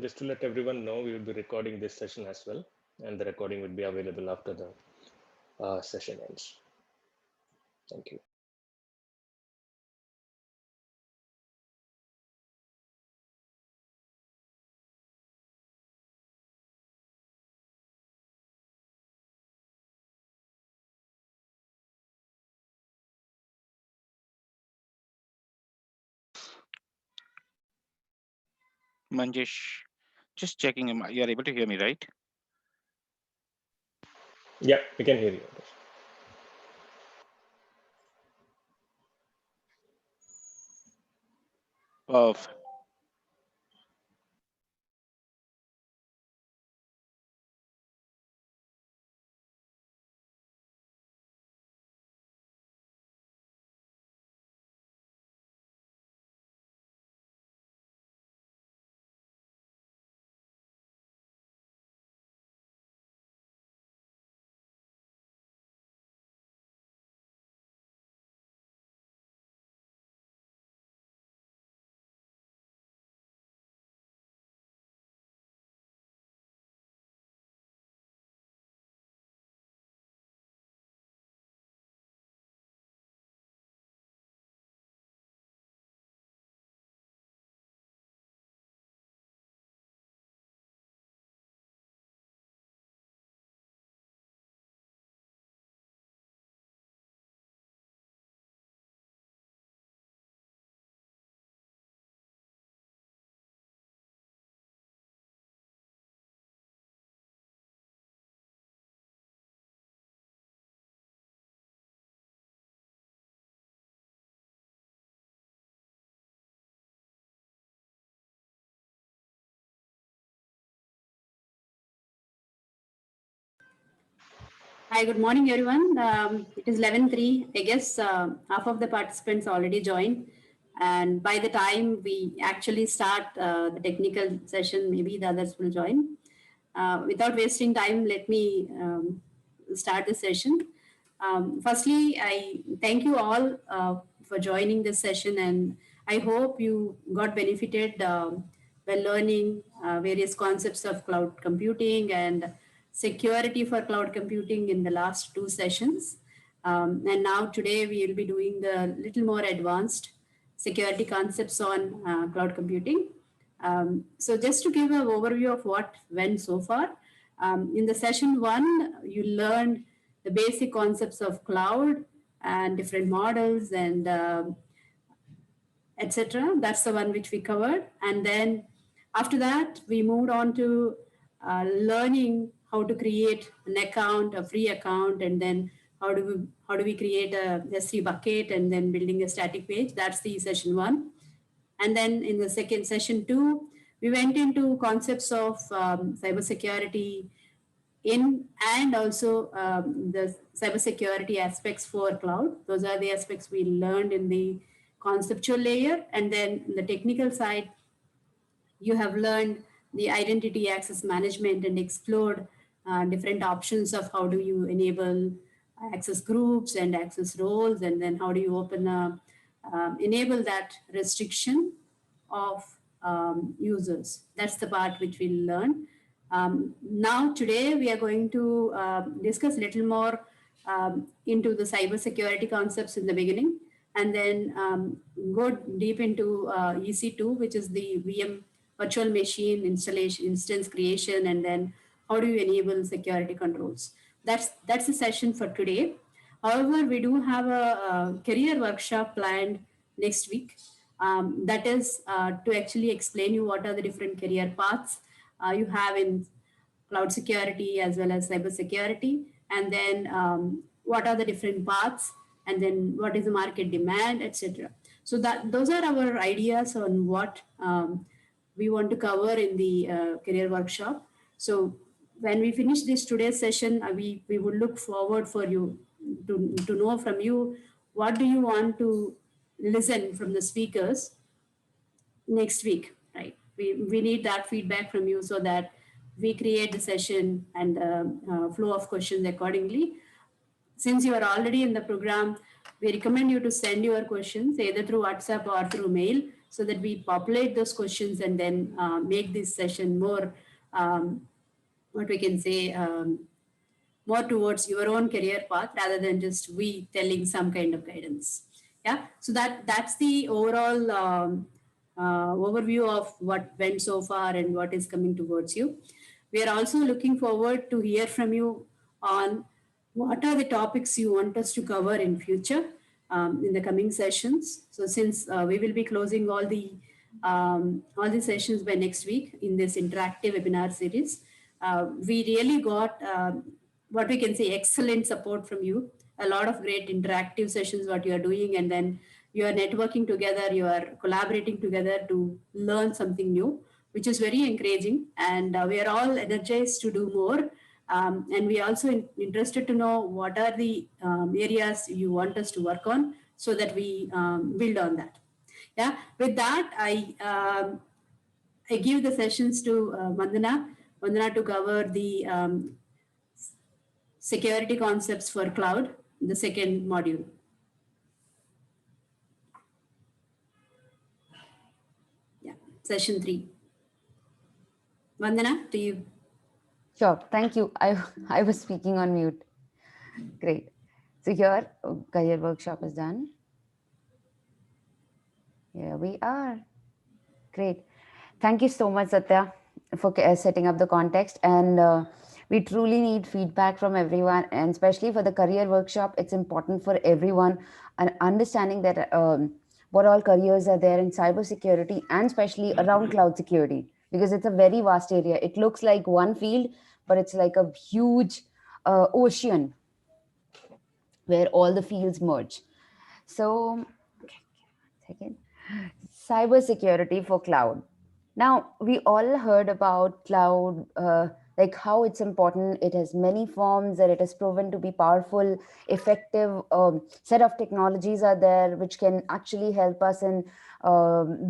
Just to let everyone know, we will be recording this session as well, and the recording will be available after the session ends. Thank you. Manjesh, just checking. You are able to hear me, right? Yeah, we can hear you. Of Hi, good morning, everyone. It is 11:03. I guess half of the participants already joined. And by the time we actually start the technical session, maybe the others will join. Without wasting time, let me start the session. Firstly, I thank you all for joining this session, and I hope you got benefited by learning various concepts of cloud computing and security for cloud computing in the last two sessions. And now today we will be doing the little more advanced security concepts on cloud computing. So just to give an overview of what went so far, in the session one, you learned the basic concepts of cloud and different models and etc. That's the one which we covered. And then after that, we moved on to learning how to create an account, a free account, and then how do we create a S3 bucket and then building a static page. That's the session one. And then in the second session two, we went into concepts of cybersecurity in and also the cybersecurity aspects for cloud. Those are the aspects we learned in the conceptual layer. And then in the technical side, you have learned the identity access management and explored different options of how do you enable access groups and access roles, and then how do you enable that restriction of users. That's the part which we'll learn. Now, today we are going to discuss a little more into the cybersecurity concepts in the beginning, and then go deep into EC2, which is the VM virtual machine installation, instance creation, and then how do you enable security controls. That's the session for today. However, we do have a career workshop planned next week. That is to actually explain you what are the different career paths you have in cloud security as well as cyber security, and then what are the different paths, and then what is the market demand, etc. So that those are our ideas on what we want to cover in the career workshop. So when we finish this today's session, we would look forward for you to know from you what do you want to listen from the speakers next week, right? We need that feedback from you so that we create the session and flow of questions accordingly. Since you are already in the program, we recommend you to send your questions either through WhatsApp or through mail so that we populate those questions and then make this session more, what we can say, more towards your own career path rather than just we telling some kind of guidance. Yeah, so that's the overall overview of what went so far and what is coming towards you. We are also looking forward to hear from you on what are the topics you want us to cover in future, in the coming sessions. So since we will be closing all the sessions by next week in this interactive webinar series, we really got what we can say excellent support from you. A lot of great interactive sessions what you are doing, and then you are networking together, you are collaborating together to learn something new, which is very encouraging. And we are all energized to do more. And we are also interested to know what are the areas you want us to work on so that we build on that. Yeah, with that, I give the sessions to Vandana to cover the security concepts for cloud, the second module. Yeah, session 3. Vandana, to you. Sure. Thank you. I was speaking on mute. Great. So here, career workshop is done. Here we are. Great. Thank you so much, Satya, for setting up the context. And we truly need feedback from everyone, and especially for the career workshop, it's important for everyone and understanding that what all careers are there in cybersecurity and especially around cloud security, because it's a very vast area. It looks like one field, but it's like a huge ocean where all the fields merge. So, okay, second, cybersecurity for cloud. Now, we all heard about cloud, like how it's important. It has many forms, and it has proven to be powerful, effective set of technologies are there which can actually help us in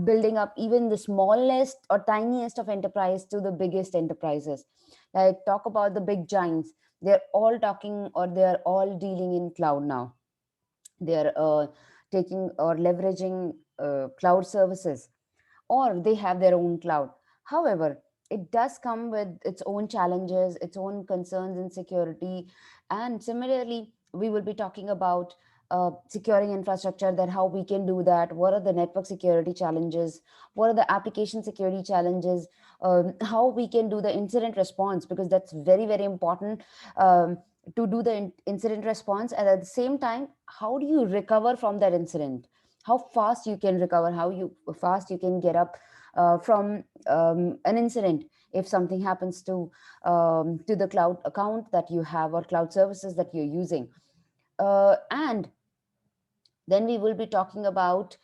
building up even the smallest or tiniest of enterprise to the biggest enterprises. Like talk about the big giants. They're all talking, or they're all dealing in cloud now. They're taking or leveraging cloud services, or they have their own cloud. However, it does come with its own challenges, its own concerns in security. And similarly, we will be talking about securing infrastructure, that how we can do that, what are the network security challenges, what are the application security challenges, how we can do the incident response, because that's very, very important. To do the incident response, and at the same time, how do you recover from that incident, how fast you can recover, how fast you can get up from an incident if something happens to the cloud account that you have or cloud services that you're using. And then we will be talking about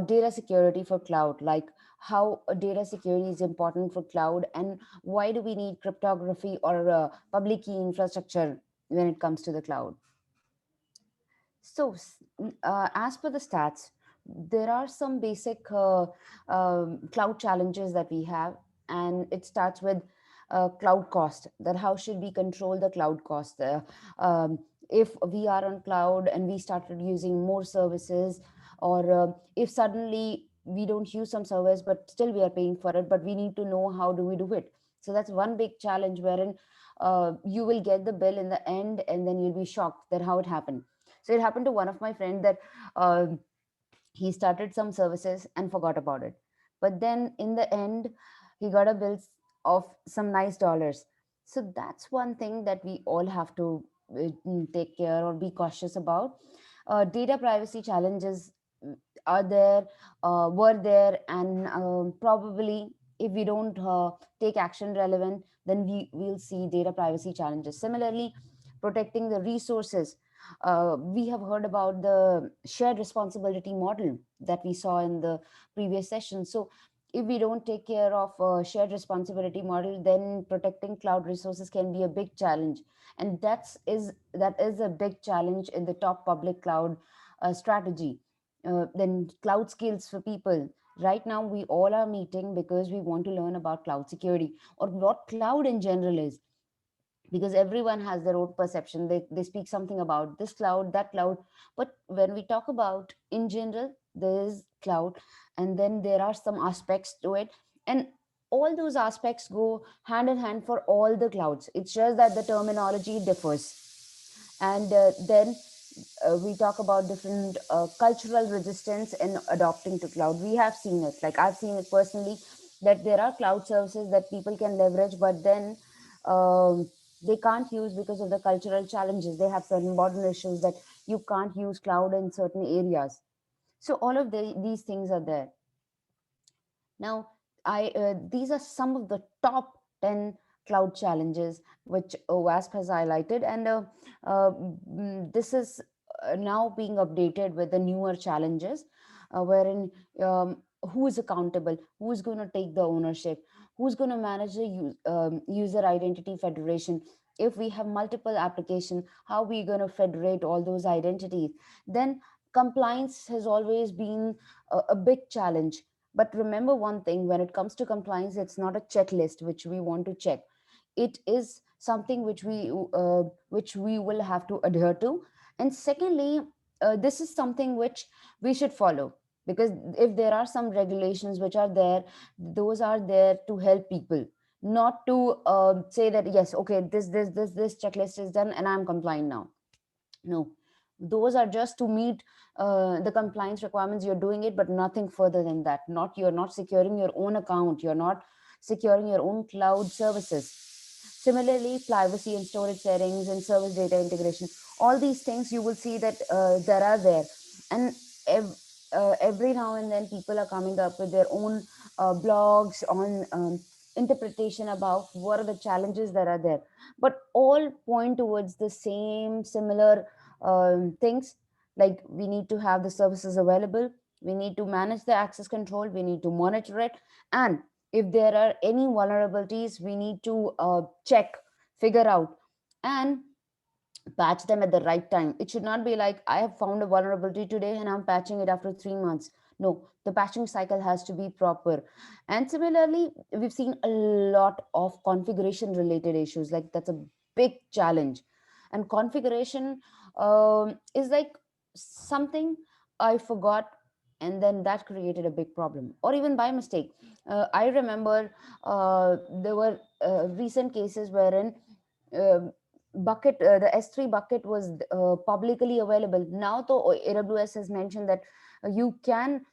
data security for cloud, like how data security is important for cloud, and why do we need cryptography or public key infrastructure when it comes to the cloud. So, as per the stats, there are some basic cloud challenges that we have, and it starts with cloud cost. That how should we control the cloud cost? If we are on cloud and we started using more services, or if suddenly we don't use some service but still we are paying for it, but we need to know how do we do it. So that's one big challenge, wherein you will get the bill in the end and then you'll be shocked that how it happened. So it happened to one of my friend that he started some services and forgot about it, but then in the end he got a bill of some nice dollars. So that's one thing that we all have to take care or be cautious about. Data privacy challenges are there, were there, and probably if we don't take action relevant, then we will see data privacy challenges. Similarly, protecting the resources. We have heard about the shared responsibility model that we saw in the previous session. So if we don't take care of shared responsibility model, then protecting cloud resources can be a big challenge. And that is a big challenge in the top public cloud strategy. Then cloud skills for people. Right now, we all are meeting because we want to learn about cloud security or what cloud in general is. because everyone has their own perception. They speak something about this cloud, that cloud. But when we talk about in general, there is cloud, and then there are some aspects to it. And all those aspects go hand in hand for all the clouds. It's just that the terminology differs. And then we talk about different cultural resistance in adopting to cloud. We have seen it, like I've seen it personally, that there are cloud services that people can leverage, but then they can't use because of the cultural challenges. They have certain border issues that you can't use cloud in certain areas. So all of these things are there. Now, these are some of the top 10 cloud challenges which OWASP has highlighted, and this is now being updated with the newer challenges, wherein who is accountable, who is going to take the ownership, who's going to manage the user identity federation. If we have multiple applications, how are we going to federate all those identities? Then compliance has always been a big challenge. But remember one thing, when it comes to compliance, it's not a checklist which we want to check. It is something which we will have to adhere to. And secondly, this is something which we should follow, because if there are some regulations which are there, those are there to help people, not to say that yes, okay, this checklist is done and I'm compliant now. No, those are just to meet the compliance requirements. You're doing it, but nothing further than that. Not, you're not securing your own account, you're not securing your own cloud services. Similarly, privacy and storage settings and service data integration, all these things you will see that there are there. And every now and then people are coming up with their own blogs on interpretation about what are the challenges that are there, but all point towards the same similar things. Like, we need to have the services available, we need to manage the access control, we need to monitor it, and if there are any vulnerabilities, we need to check, figure out, and patch them at the right time. It should not be like, I have found a vulnerability today and I'm patching it after 3 months. No, the patching cycle has to be proper. And similarly, we've seen a lot of configuration related issues. Like, that's a big challenge. And configuration is like something I forgot, and then that created a big problem, or even by mistake. I remember there were recent cases wherein uh, the S3 bucket was publicly available. Now the AWS has mentioned that you can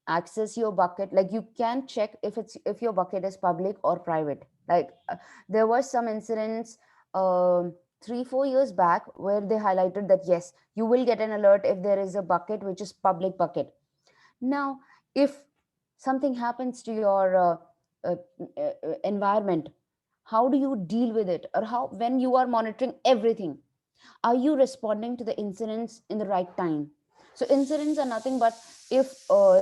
access your bucket, like you can check if your bucket is public or private. Like there was some incidents 3-4 years back where they highlighted that yes, you will get an alert if there is a bucket which is public bucket. Now, if something happens to your uh, environment, how do you deal with it? Or how, when you are monitoring everything, are you responding to the incidents in the right time? So incidents are nothing but if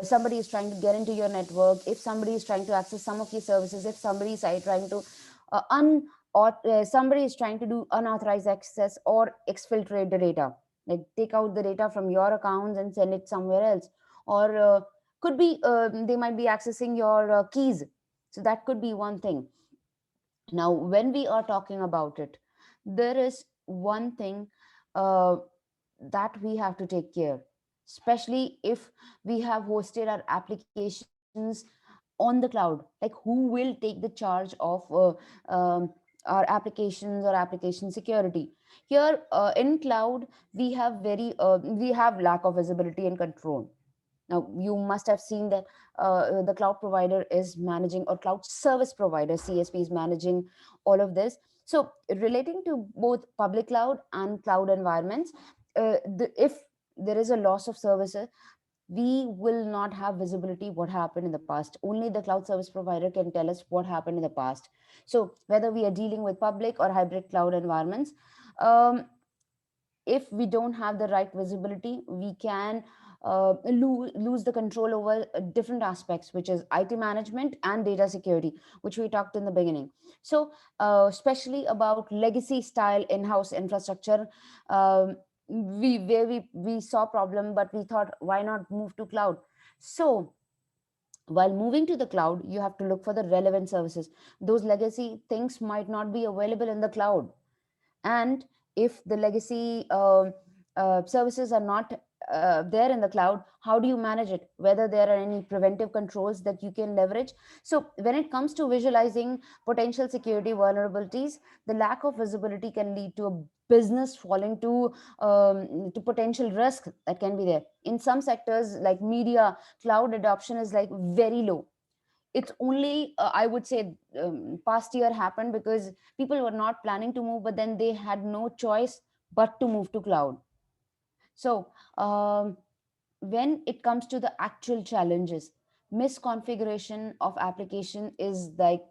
somebody is trying to get into your network, if somebody is trying to access some of your services, if somebody is trying to or somebody is trying to do unauthorized access or exfiltrate the data, like take out the data from your accounts and send it somewhere else. Or could be they might be accessing your keys. So that could be one thing. Now, when we are talking about it, there is one thing uh, that we have to take care, especially if we have hosted our applications on the cloud. Like, who will take the charge of our applications or application security? Here in cloud, we have lack of visibility and control. Now, you must have seen that the cloud provider is managing, or cloud service provider, CSP, is managing all of this. So, relating to both public cloud and cloud environments, if there is a loss of services, we will not have visibility what happened in the past. Only the cloud service provider can tell us what happened in the past. So, whether we are dealing with public or hybrid cloud environments, um, if we don't have the right visibility, we can lose the control over different aspects, which is IT management and data security, which we talked in the beginning. So especially about legacy style in-house infrastructure, we saw problem, but we thought, why not move to cloud? So While moving to the cloud, you have to look for the relevant services. Those legacy things might not be available in the cloud. And if the legacy services are not there in the cloud, how do you manage it? Whether there are any preventive controls that you can leverage. So when it comes to visualizing potential security vulnerabilities, the lack of visibility can lead to a business falling to potential risk that can be there. In some sectors like media, cloud adoption is like very low. It's only I would say past year happened because people were not planning to move, but then they had no choice but to move to cloud. So when it comes to the actual challenges, misconfiguration of application is like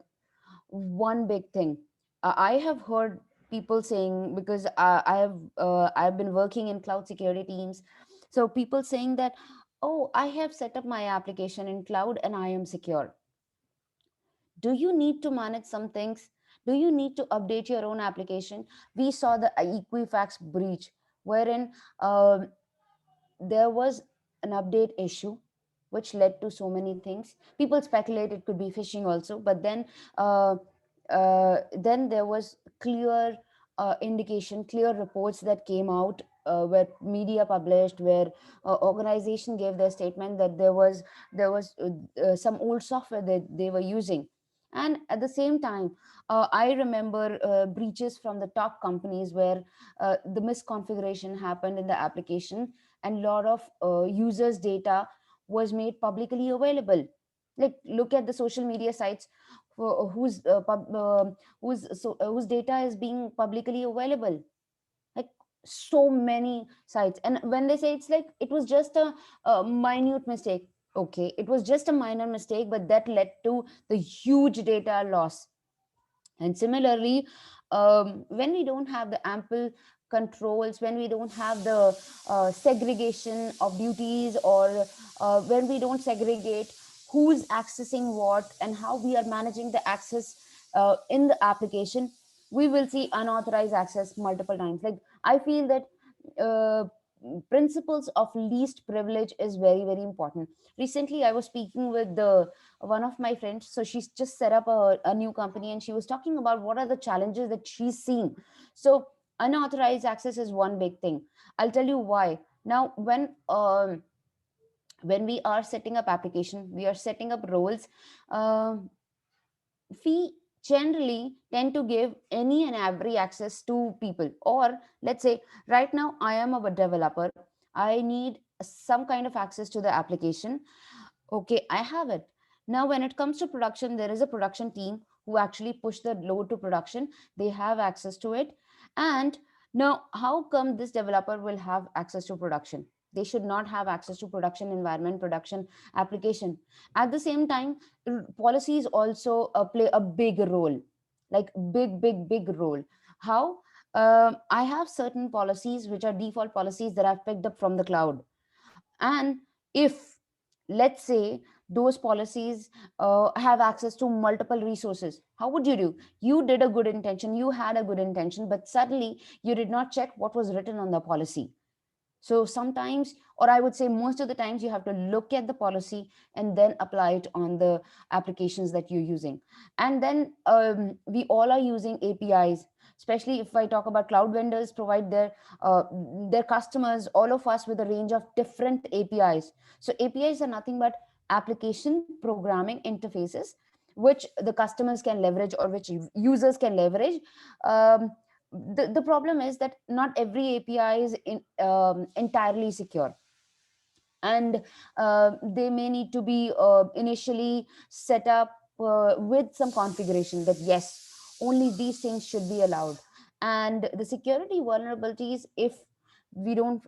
one big thing. I have heard people saying, because I've been working in cloud security teams, so people saying that, oh, I have set up my application in cloud and I am secure. Do you need to manage some things? Do you need to update your own application? We saw the Equifax breach, wherein there was an update issue which led to so many things. People speculate it could be phishing also, but uh, then there was clear indication, clear reports that came out, where media published, where organization gave their statement that there was some old software that they were using. And at the same time, I remember breaches from the top companies where the misconfiguration happened in the application, and lot of users data was made publicly available. Like, look at the social media sites whose data is being publicly available, like so many sites. And when they say it's like it was just a minute mistake, okay, it was just a minor mistake, but that led to the huge data loss. And similarly, when we don't have the ample controls, when we don't have the segregation of duties, or when we don't segregate who's accessing what and how we are managing the access in the application, we will see unauthorized access multiple times. Like, I feel that uh, principles of least privilege is very, very important. Recently I was speaking with the one of my friends. So she's just set up a new company, and she was talking about what are the challenges that she's seeing. So unauthorized access is one big thing. I'll tell you why. Now, when we are setting up application, we are setting up roles. um we generally tend to give any and every access to people. Or let's say, right now I am a developer, I need some kind of access to the application. Okay, I have it. Now when it comes to production, there is a production team who actually push the load to production. They have access to it. And now, how come this developer will have access to production? They should not have access to production environment, production application. At the same time, policies also play a big role, like big role. How? I have certain policies which are default policies that I've picked up from the cloud. And if, let's say, those policies have access to multiple resources, how would you do? You did a good intention, you had a good intention, but suddenly you did not check what was written on the policy. So sometimes, or I would say most of the times, you have to look at the policy and then apply it on the applications that you're using. And then we all are using APIs, especially if I talk about cloud vendors provide their customers, all of us, with a range of different APIs. So APIs are nothing but application programming interfaces, which the customers can leverage or which users can leverage. Um, the problem is that not every API is entirely secure, and they may need to be initially set up with some configuration that yes, only these things should be allowed. And the security vulnerabilities, if we don't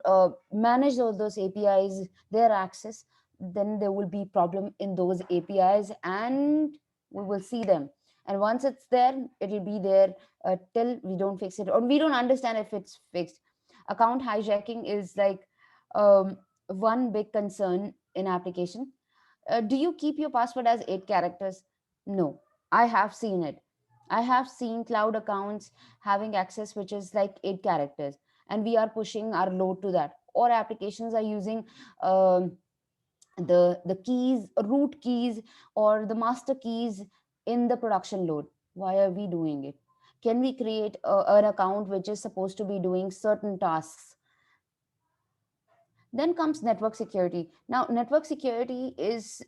manage those APIs, their access, then there will be problem in those APIs, and we will see them. And once it's there, it'll be there till we don't fix it, or we don't understand if it's fixed. Account hijacking is like um, one big concern in application. Do you keep your password as 8 characters? No, I have seen it. I have seen cloud accounts having access which is like 8 characters, and we are pushing our load to that. Or applications are using um, the keys, root keys, or the master keys in the production load. Why are we doing it? Can we create an account which is supposed to be doing certain tasks? Then comes network security. Now, network security is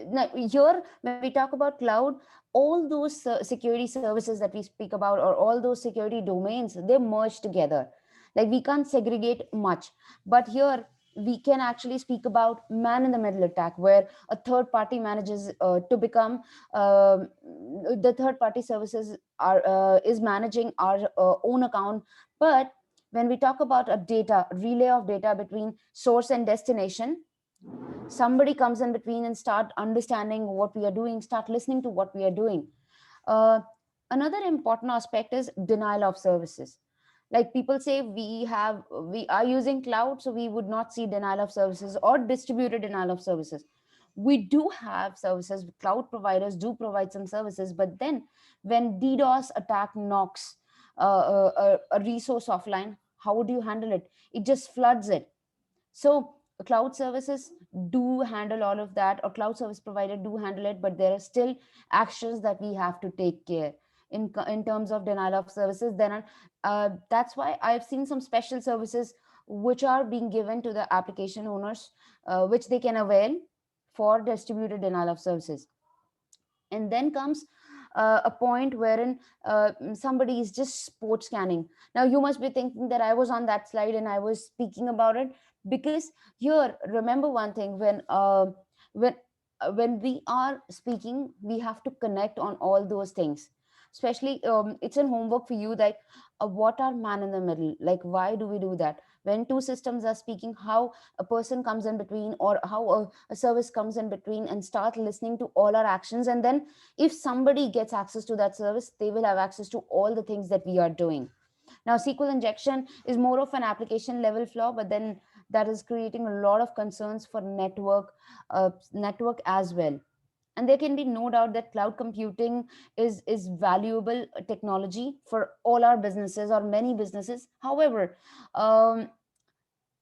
now here when we talk about cloud, all those security services that we speak about, or all those security domains, they merge together. Like we can't segregate much, but here we can actually speak about man in the middle attack, where a third party manages to become the third party services are is managing our own account. But when we talk about a data relay of data between source and destination, somebody comes in between and start understanding what we are doing, start listening to what we are doing. uh, Another important aspect is denial of services. Like people say, we are using cloud, so we would not see denial of services or distributed denial of services. We do have services, cloud providers do provide some services, but then when DDoS attack knocks a resource offline, how would you handle it? It just floods it. So cloud services do handle all of that, or cloud service provider do handle it, but there are still actions that we have to take care in terms of denial of services. Then that's why I've seen some special services which are being given to the application owners, which they can avail for distributed denial of services. And then comes a point wherein somebody is just sport scanning. Now you must be thinking that I was on that slide and I was speaking about it, because here remember one thing, when when we are speaking, we have to connect on all those things. Especially it's a homework for you, that what are man in the middle, like why do we do that? When two systems are speaking, how a person comes in between, or how a service comes in between and start listening to all our actions. And then if somebody gets access to that service, they will have access to all the things that we are doing. Now SQL injection is more of an application level flaw, but then that is creating a lot of concerns for network as well. And there can be no doubt that cloud computing is valuable technology for all our businesses, or many businesses. However, um,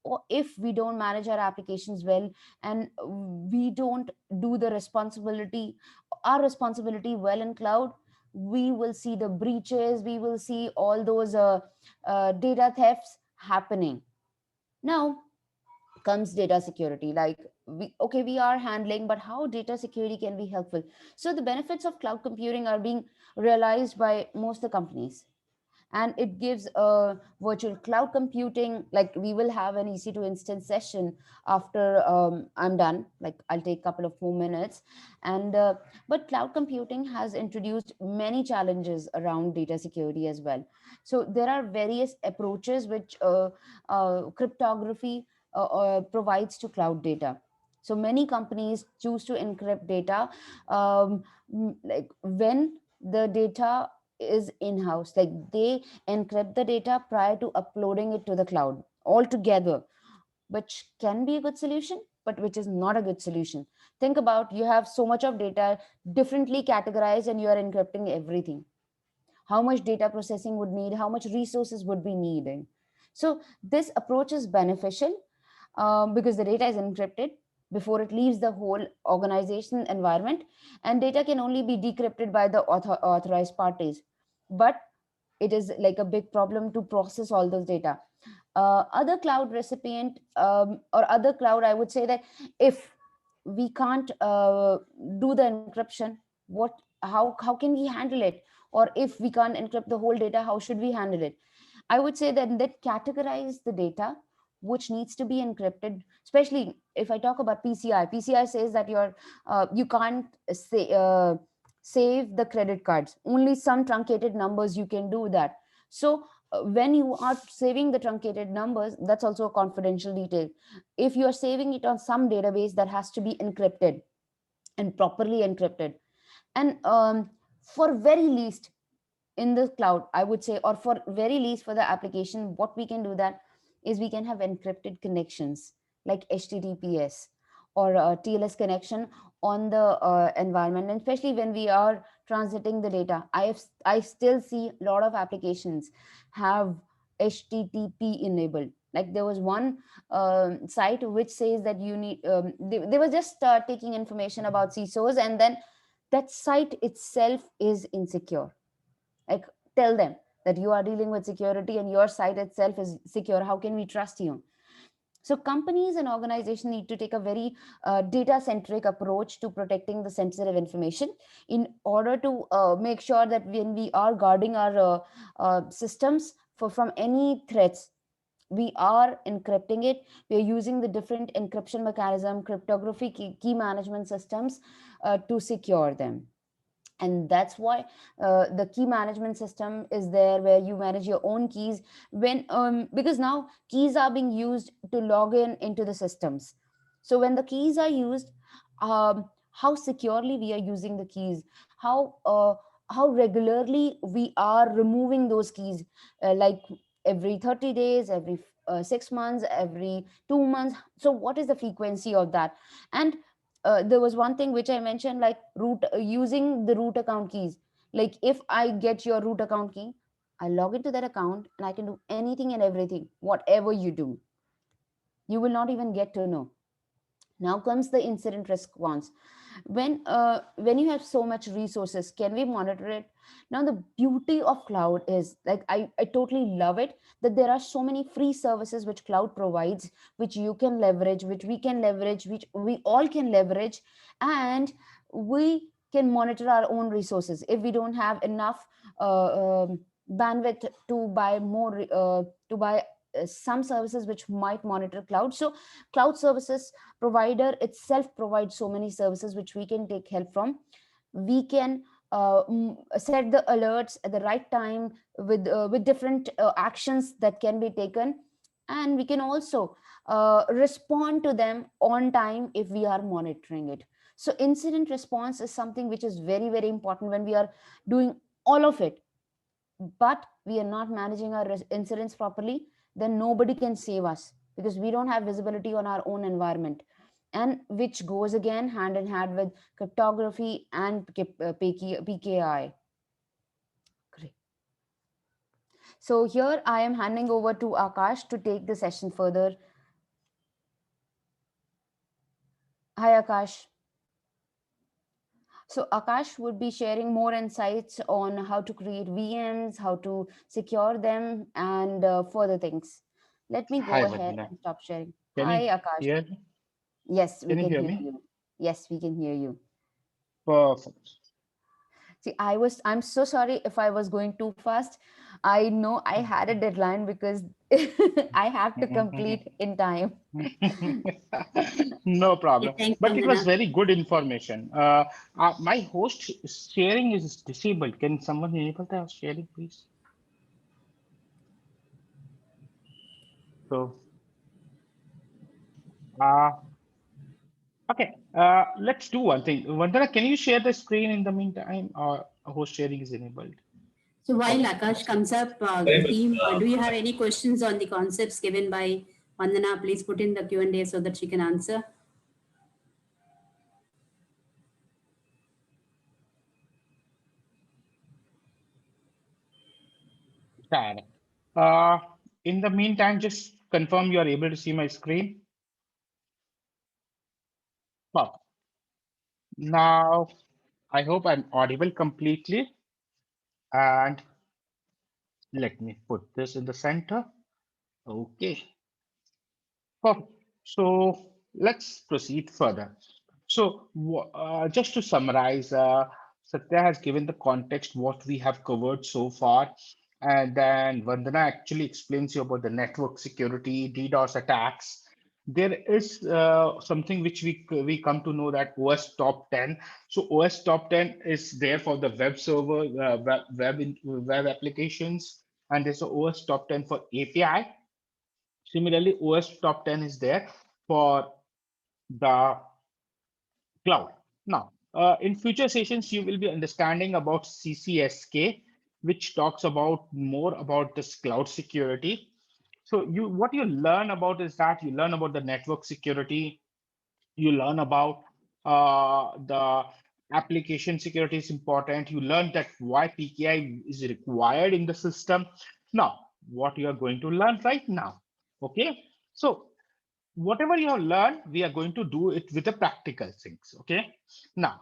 or if we don't manage our applications well, and we don't do the responsibility our responsibility well in cloud, we will see the breaches, we will see all those data thefts happening. Now comes data security. Like we are handling, but how data security can be helpful? So the benefits of cloud computing are being realized by most of the companies, and it gives a virtual cloud computing. Like we will have an EC2 instance session after I'm done, like I'll take a couple of more minutes. And but cloud computing has introduced many challenges around data security as well. So there are various approaches which cryptography provides to cloud data. So many companies choose to encrypt data, like when the data is in-house, like they encrypt the data prior to uploading it to the cloud altogether, which can be a good solution, but which is not a good solution. Think about, you have so much of data differently categorized and you are encrypting everything. How much data processing would need, how much resources would be needing? So this approach is beneficial, because the data is encrypted before it leaves the whole organization environment, and data can only be decrypted by the authorized parties. But it is like a big problem to process all those data. Other cloud recipient, or other cloud, I would say that if we can't do the encryption, what how can we handle it? Or if we can't encrypt the whole data, how should we handle it? I would say that categorize the data which needs to be encrypted. Especially if I talk about PCI says that you can't say save the credit cards, only some truncated numbers you can do that. So when you are saving the truncated numbers, that's also a confidential detail. If you are saving it on some database, that has to be encrypted and properly encrypted. And for very least in the cloud, I would say, or for very least for the application, what we can do that is we can have encrypted connections like HTTPS or TLS connection on the environment. And especially when we are transiting the data, I still see a lot of applications have HTTP enabled. Like there was one site which says that you need, they were just taking information about CISOs, and then that site itself is insecure. Like, tell them that you are dealing with security and your site itself is secure. How can we trust you? So companies and organizations need to take a very data centric approach to protecting the sensitive information in order to make sure that when we are guarding our systems from any threats, we are encrypting it. We are using the different encryption mechanism, cryptography, key management systems to secure them. And that's why the key management system is there, where you manage your own keys. When because now keys are being used to log in into the systems. So when the keys are used, how securely we are using the keys, how regularly we are removing those keys, like every 30 days, every 6 months, every 2 months. So what is the frequency of that? And there was one thing which I mentioned, like using the root account keys. Like if I get your root account key, I log into that account and I can do anything and everything. Whatever you do, you will not even get to know. Now comes the incident response. When you have so much resources, can we monitor it? Now the beauty of cloud is, like, I totally love it that there are so many free services which cloud provides, which you can leverage, which we can leverage, which we all can leverage, and we can monitor our own resources. If we don't have enough bandwidth to buy more, to buy some services which might monitor cloud, so cloud services provider itself provides so many services which we can take help from. We can set the alerts at the right time with different actions that can be taken, and we can also respond to them on time if we are monitoring it. So incident response is something which is very, very important when we are doing all of it, but we are not managing our incidents properly. Then nobody can save us, because we don't have visibility on our own environment, and which goes again hand in hand with cryptography and PKI. Great. So here I am handing over to Akash to take the session further. Hi, Akash. So Akash would be sharing more insights on how to create VMs, how to secure them, and further things. Let me Hi, go ahead Vandana. and stop sharing. Can Hi, you Akash. hear me? Yes, we Can you can hear hear me? you. Yes, we can hear you. Perfect. See, I'm so sorry if I was going too fast. I know I had a deadline because I have to complete in time. No Yeah, problem. thanks, But it was Vandana. very good information. My host sharing is disabled. Can someone enable the sharing, please? So, uh, okay. Let's do one thing. Vandana, can you share the screen in the meantime, or host sharing is enabled? So while Okay. Akash comes up, team, do you have any questions on the concepts given by Vandana? Please put in the Q&A so that she can answer. Got it. Uh, in the meantime, just confirm you are able to see my screen. Well, now I hope I'm audible completely. And let me put this in the center. Okay. Perfect. So let's proceed further. So just to summarize, Satya has given the context what we have covered so far. And then Vandana actually explains you about the network security, DDoS attacks. There is something which we come to know, that OS top 10. So OS top 10 is there for the web server, web applications, and there's a OS top 10 for API. Similarly, OS top 10 is there for the cloud. Now, in future sessions, you will be understanding about CCSK, which talks about more about this cloud security. So what you learn about is that you learn about the network security, you learn about the application security is important. You learn that why PKI is required in the system. Now, what you are going to learn right now. Okay, so whatever you have learned, we are going to do it with the practical things. Okay, now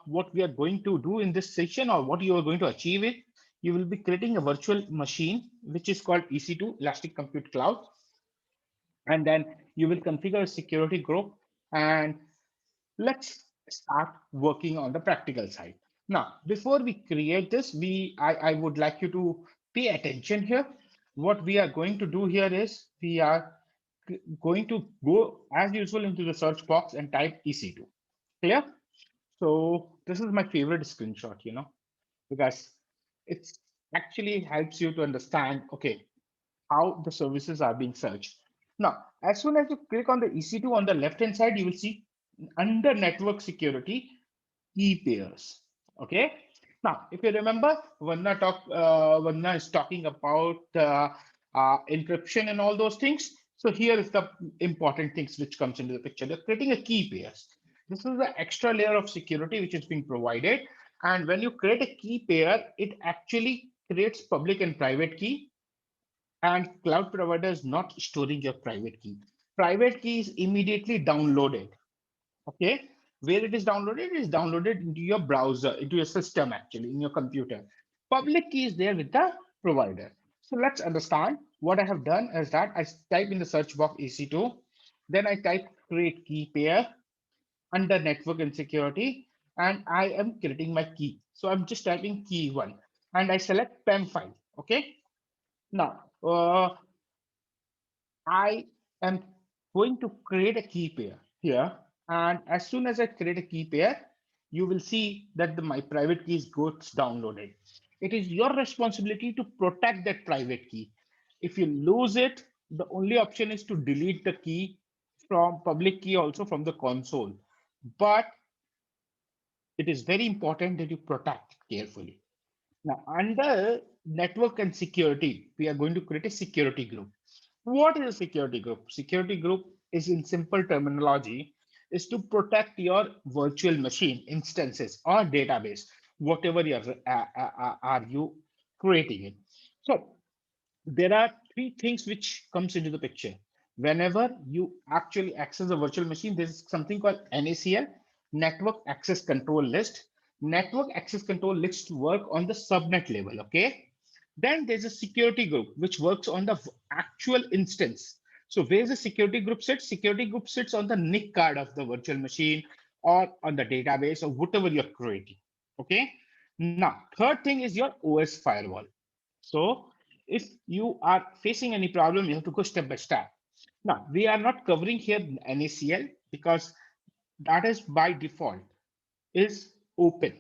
what we are going to do in this session, or what you are going to achieve it, you will be creating a virtual machine which is called EC2, Elastic Compute Cloud, and then you will configure a security group, and let's start working on the practical side. Now, before we create this, I would like you to pay attention here. What we are going to do here is we are going to go as usual into the search box and type EC2. Clear? So this is my favorite screenshot, because it's actually helps you to understand, okay, how the services are being searched. Now, as soon as you click on the EC2 on the left-hand side, you will see under network security, key pairs. Okay. Now, if you remember, Vanna is talking about encryption and all those things. So here is the important things which comes into the picture. They're creating a key pairs. This is the extra layer of security which is being provided. And when you create a key pair, it actually creates public and private key. And cloud provider is not storing your private key. Private key is immediately downloaded. Okay, where it is downloaded into your browser, into your system, actually in your computer. Public key is there with the provider. So let's understand. What I have done is that I type in the search box EC2, then I type create key pair under network and security, and I am creating my key. So I'm just typing key 1 and I select PEM file. Okay, now I am going to create a key pair here. And as soon as I create a key pair, you will see that my private key gets downloaded. It is your responsibility to protect that private key. If you lose it, the only option is to delete the key from public key also from the console. But it is very important that you protect carefully. Now, under network and security, we are going to create a security group. What is a security group? Security group is, in simple terminology, is to protect your virtual machine instances or database, whatever are you creating it. So there are three things which comes into the picture. Whenever you actually access a virtual machine, there is something called NACL, Network Access Control List. Network Access Control List work on the subnet level, okay? Then there's a security group, which works on the actual instance. So where's the security group sits? Security group sits on the NIC card of the virtual machine or on the database or whatever you're creating, okay? Now, third thing is your OS firewall. So if you are facing any problem, you have to go step by step. Now, we are not covering here NACL because that is by default is open.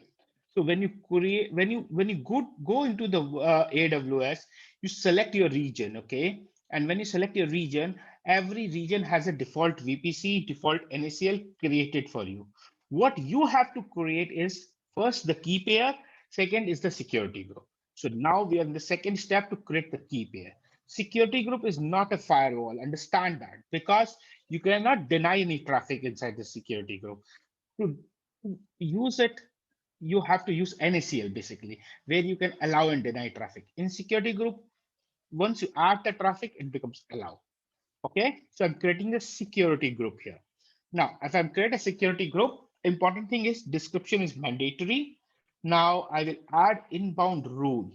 So when you create, when you go into the AWS, you select your region, okay? And when you select your region, every region has a default VPC, default NACL created for you. What you have to create is first the key pair, second is the security group. So now we are in the second step to create the key pair. Security group is not a firewall, understand that, because you cannot deny any traffic inside the security group. To use it, you have to use NACL basically, where you can allow and deny traffic. In security group, once you add the traffic, it becomes allow. Okay, so I'm creating a security group here. Now, if I'm creating a security group, important thing is description is mandatory. Now I will add inbound rule.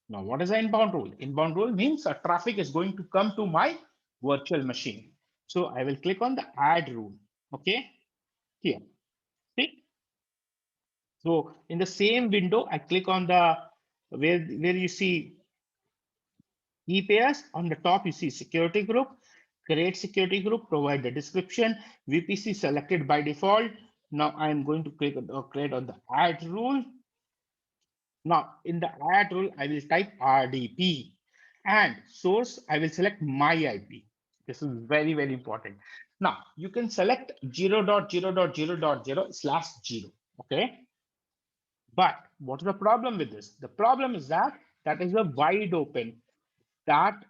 Now, what is an inbound rule? Inbound rule means a traffic is going to come to my virtual machine. So I will click on the add rule. Okay, here. See? So in the same window, I click on the where you see key pairs. On the top, you see security group, create security group, provide the description, VPC selected by default. Now I'm going to click on create on the add rule. Now in the add rule, I will type RDP and source. I will select my IP. This is very, very important. Now you can select 0.0.0.0/0. Okay. But what's the problem with this? The problem is that that is a wide open. That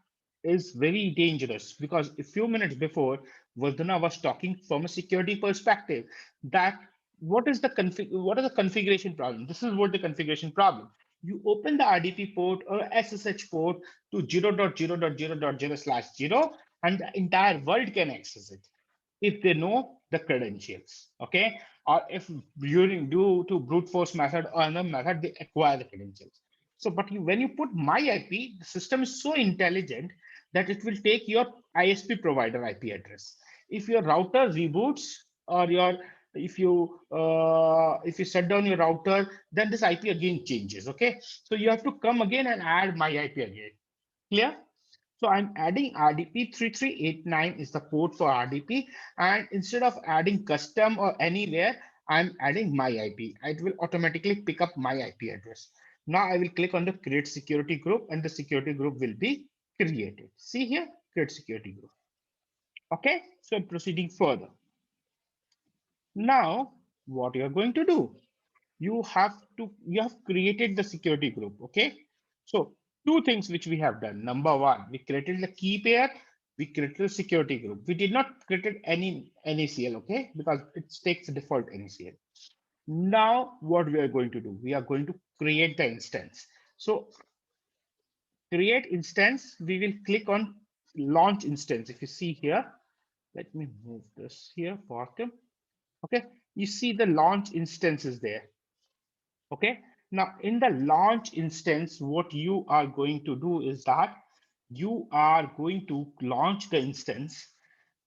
is very dangerous because a few minutes before, Vardhana was talking from a security perspective that what is the configuration problem? This is what the configuration problem. you open the RDP port or SSH port to 0.0.0.0/0, and the entire world can access it if they know the credentials, okay? Or if during due to brute force method or another method, they acquire the credentials. So, but when you put my IP, the system is so intelligent that it will take your ISP provider IP address. If your router reboots or your if you shut down your router, then this IP again changes, okay? So you have to come again and add my IP again. Clear? So I'm adding RDP 3389 is the port for RDP. And instead of adding custom or anywhere, I'm adding my IP. It will automatically pick up my IP address. Now I will click on the create security group and the security group will be created. See here, create security group. Okay, so I'm proceeding further. Now, what you're going to do, you have created the security group. Okay, so two things which we have done. Number one, we created the key pair, we created a security group. We did not create any NACL, okay, because it takes the default NACL. Now what we are going to do, we are going to create the instance. So create instance, we will click on launch instance. If you see here, let me move this here for them. Okay, you see the launch instance is there. Okay, now in the launch instance, what you are going to do is that you are going to launch the instance.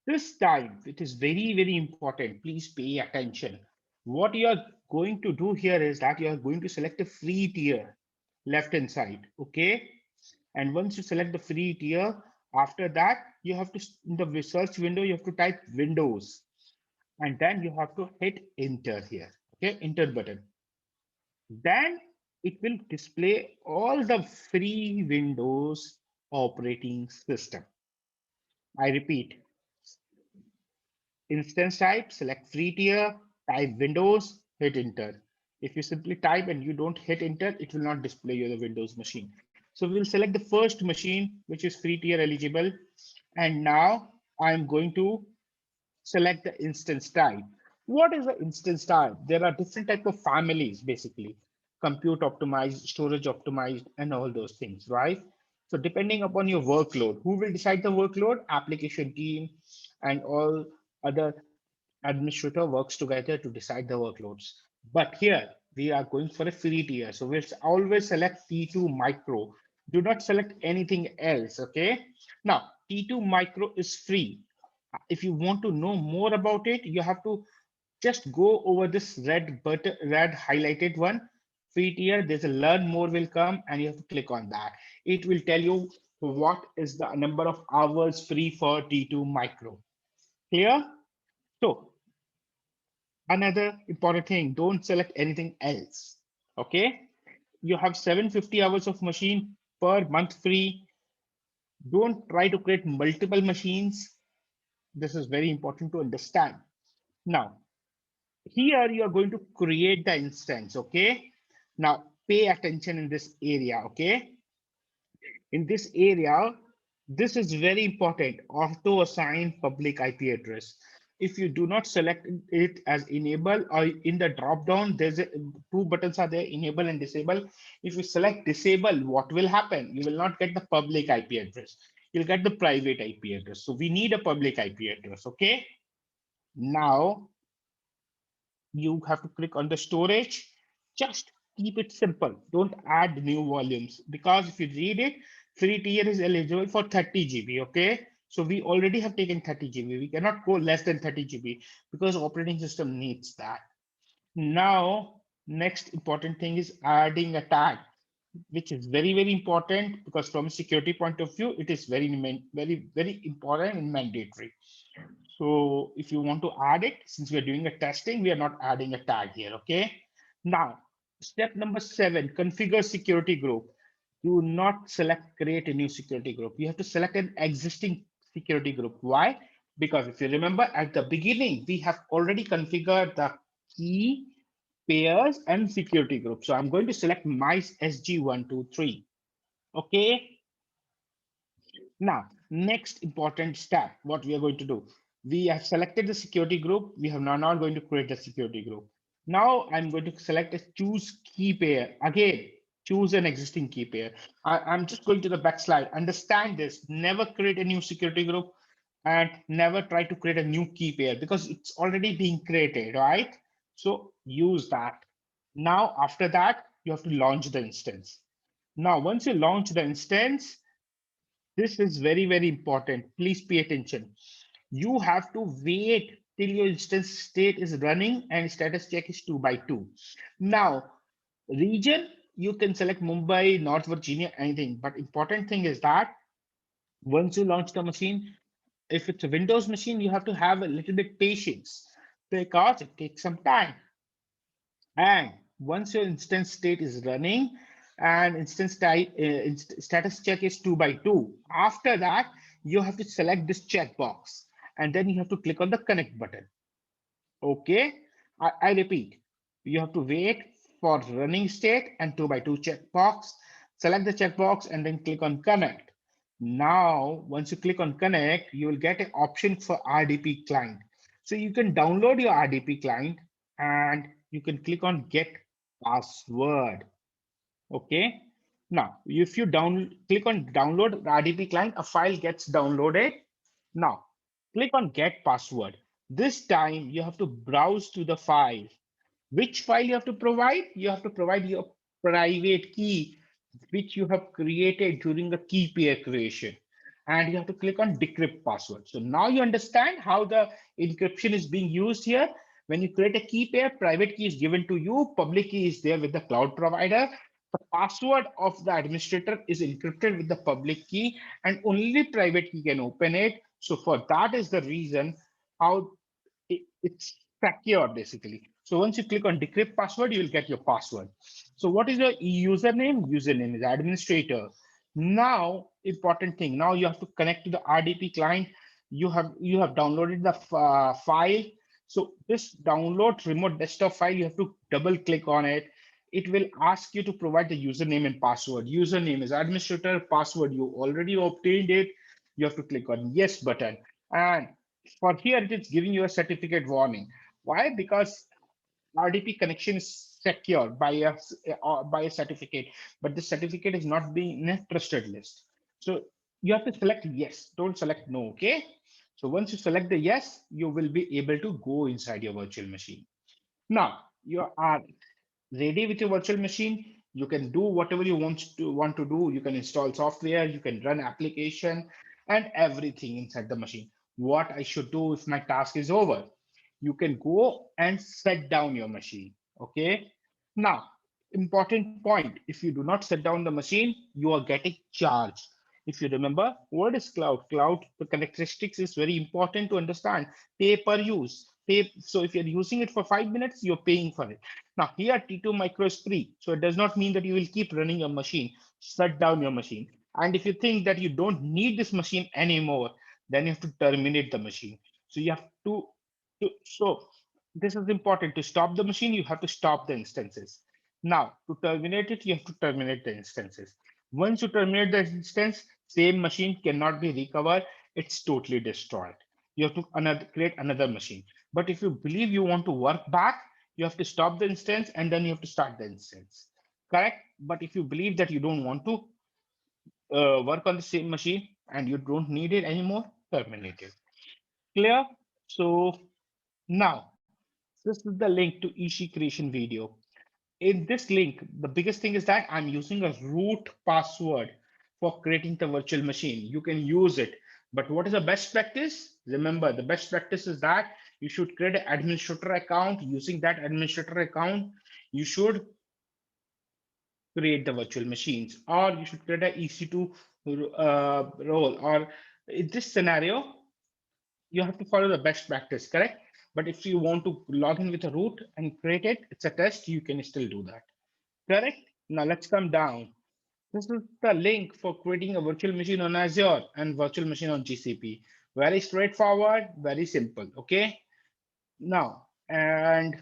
This time, it is very, very important. Please pay attention. What you are going to do here is that you are going to select a free tier left hand side. Okay, and once you select the free tier, after that, you have to, in the search window, you have to type Windows. And then you have to hit enter here. Okay, enter button. Then it will display all the free Windows operating system. I repeat, instance type, select free tier, type Windows, hit enter. If you simply type and you don't hit enter, it will not display you the Windows machine. So we'll select the first machine, which is free tier eligible. And now I'm going to select the instance type. What is the instance type? There are different type of families, basically. Compute optimized, storage optimized, and all those things, right? So depending upon your workload, who will decide the workload? Application team and all other administrator works together to decide the workloads. But here we are going for a free tier. So we'll always select T2 micro. Do not select anything else, okay? Now, T2 micro is free. If you want to know more about it, you have to just go over this red button, red highlighted one, free tier. There's a learn more will come and you have to click on that. It will tell you what is the number of hours free for T2 micro. Clear? So another important thing, don't select anything else. Okay. You have 750 hours of machine per month free. Don't try to create multiple machines. This is very important to understand. Now, here you are going to create the instance, okay? Now, pay attention in this area, okay? In this area, this is very important, auto assign public IP address. If you do not select it as enable or in the drop down, there's two buttons are there, enable and disable. If you select disable, what will happen? You will not get the public IP address. You'll get the private IP address. So we need a public IP address, okay? Now, you have to click on the storage. Just keep it simple. Don't add new volumes because if you read it, free tier is eligible for 30 GB. Okay. So we already have taken 30 GB. We cannot go less than 30 GB because operating system needs that. Now, next important thing is adding a tag, which is very, very important because from a security point of view, it is very, very important and mandatory. So if you want to add it, since we're doing a testing, we are not adding a tag here, okay? Now, step number 7, configure security group. Do not select create a new security group. You have to select an existing security group. Why? Because if you remember at the beginning, we have already configured the key, pairs, and security group. So I'm going to select my SG123, okay? Now, next important step, what we are going to do. We have selected the security group. We have now going to create the security group. Now I'm going to select a choose key pair. Again, choose an existing key pair. I'm just going to the back slide. Understand this, never create a new security group and never try to create a new key pair because it's already being created, right? So use that. Now, after that, you have to launch the instance. Now, once you launch the instance, this is very, very important. Please pay attention. You have to wait till your instance state is running and status check is 2 by 2. Now, region, you can select Mumbai, North Virginia, anything. But important thing is that once you launch the machine, if it's a Windows machine, you have to have a little bit patience because it takes some time. And once your instance state is running and instance type status check is 2 by 2, after that, you have to select this checkbox and then you have to click on the connect button. Okay, I repeat, you have to wait for running state and 2 by 2 checkbox, select the checkbox and then click on connect. Now, once you click on connect, you will get an option for RDP client. So you can download your RDP client and you can click on get password. Okay. Now, if you click on download RDP client, a file gets downloaded. Now, click on get password. This time you have to browse to the file. Which file you have to provide? You have to provide your private key, which you have created during the key pair creation. And you have to click on decrypt password. So now you understand how the encryption is being used here. When you create a key pair, private key is given to you, public key is there with the cloud provider. The password of the administrator is encrypted with the public key and only private key can open it. So for that is the reason how it's secure basically. So once you click on decrypt password, you will get your password. So what is your username? Username is administrator. Now, important thing. Now you have to connect to the RDP client. You have downloaded the file. So this download remote desktop file, you have to double click on it. It will ask you to provide the username and password. Username is administrator, password you already obtained it. You have to click on yes button. And for here, it is giving you a certificate warning. Why? Because RDP connection is secured by a certificate, but the certificate is not being in a trusted list. So you have to select yes, don't select no, okay? So once you select the yes, you will be able to go inside your virtual machine. Now you are ready with your virtual machine. You can do whatever you want to do. You can install software, you can run application and everything inside the machine. What I should do if my task is over? You can go and set down your machine. Okay. Now, important point, if you do not set down the machine, you are getting charged. If you remember, what is cloud? Cloud, the characteristics is very important to understand. Pay per use. Pay, so if you're using it for 5 minutes, you're paying for it. Now here T2 micro is free. So it does not mean that you will keep running your machine. Shut down your machine. And if you think that you don't need this machine anymore, then you have to terminate the machine. So you have so this is important. To stop the machine, you have to stop the instances. Now, to terminate it, you have to terminate the instances. Once you terminate the instance, same machine cannot be recovered. It's totally destroyed. You have to create another machine. But if you believe you want to work back, you have to stop the instance and then you have to start the instance. Correct? But if you believe that you don't want to work on the same machine and you don't need it anymore, terminate it. Clear? So now, this is the link to Ishi creation video. In this link, the biggest thing is that I'm using a root password for creating the virtual machine. You can use it, but what is the best practice? Remember, the best practice is that you should create an administrator account. Using that administrator account, you should create the virtual machines, or you should create an EC2 role. Or in this scenario, you have to follow the best practice, correct? But if you want to log in with a root and create it, it's a test, you can still do that. Correct? Now let's come down. This is the link for creating a virtual machine on Azure and virtual machine on GCP. Very straightforward, very simple. Okay. Now, and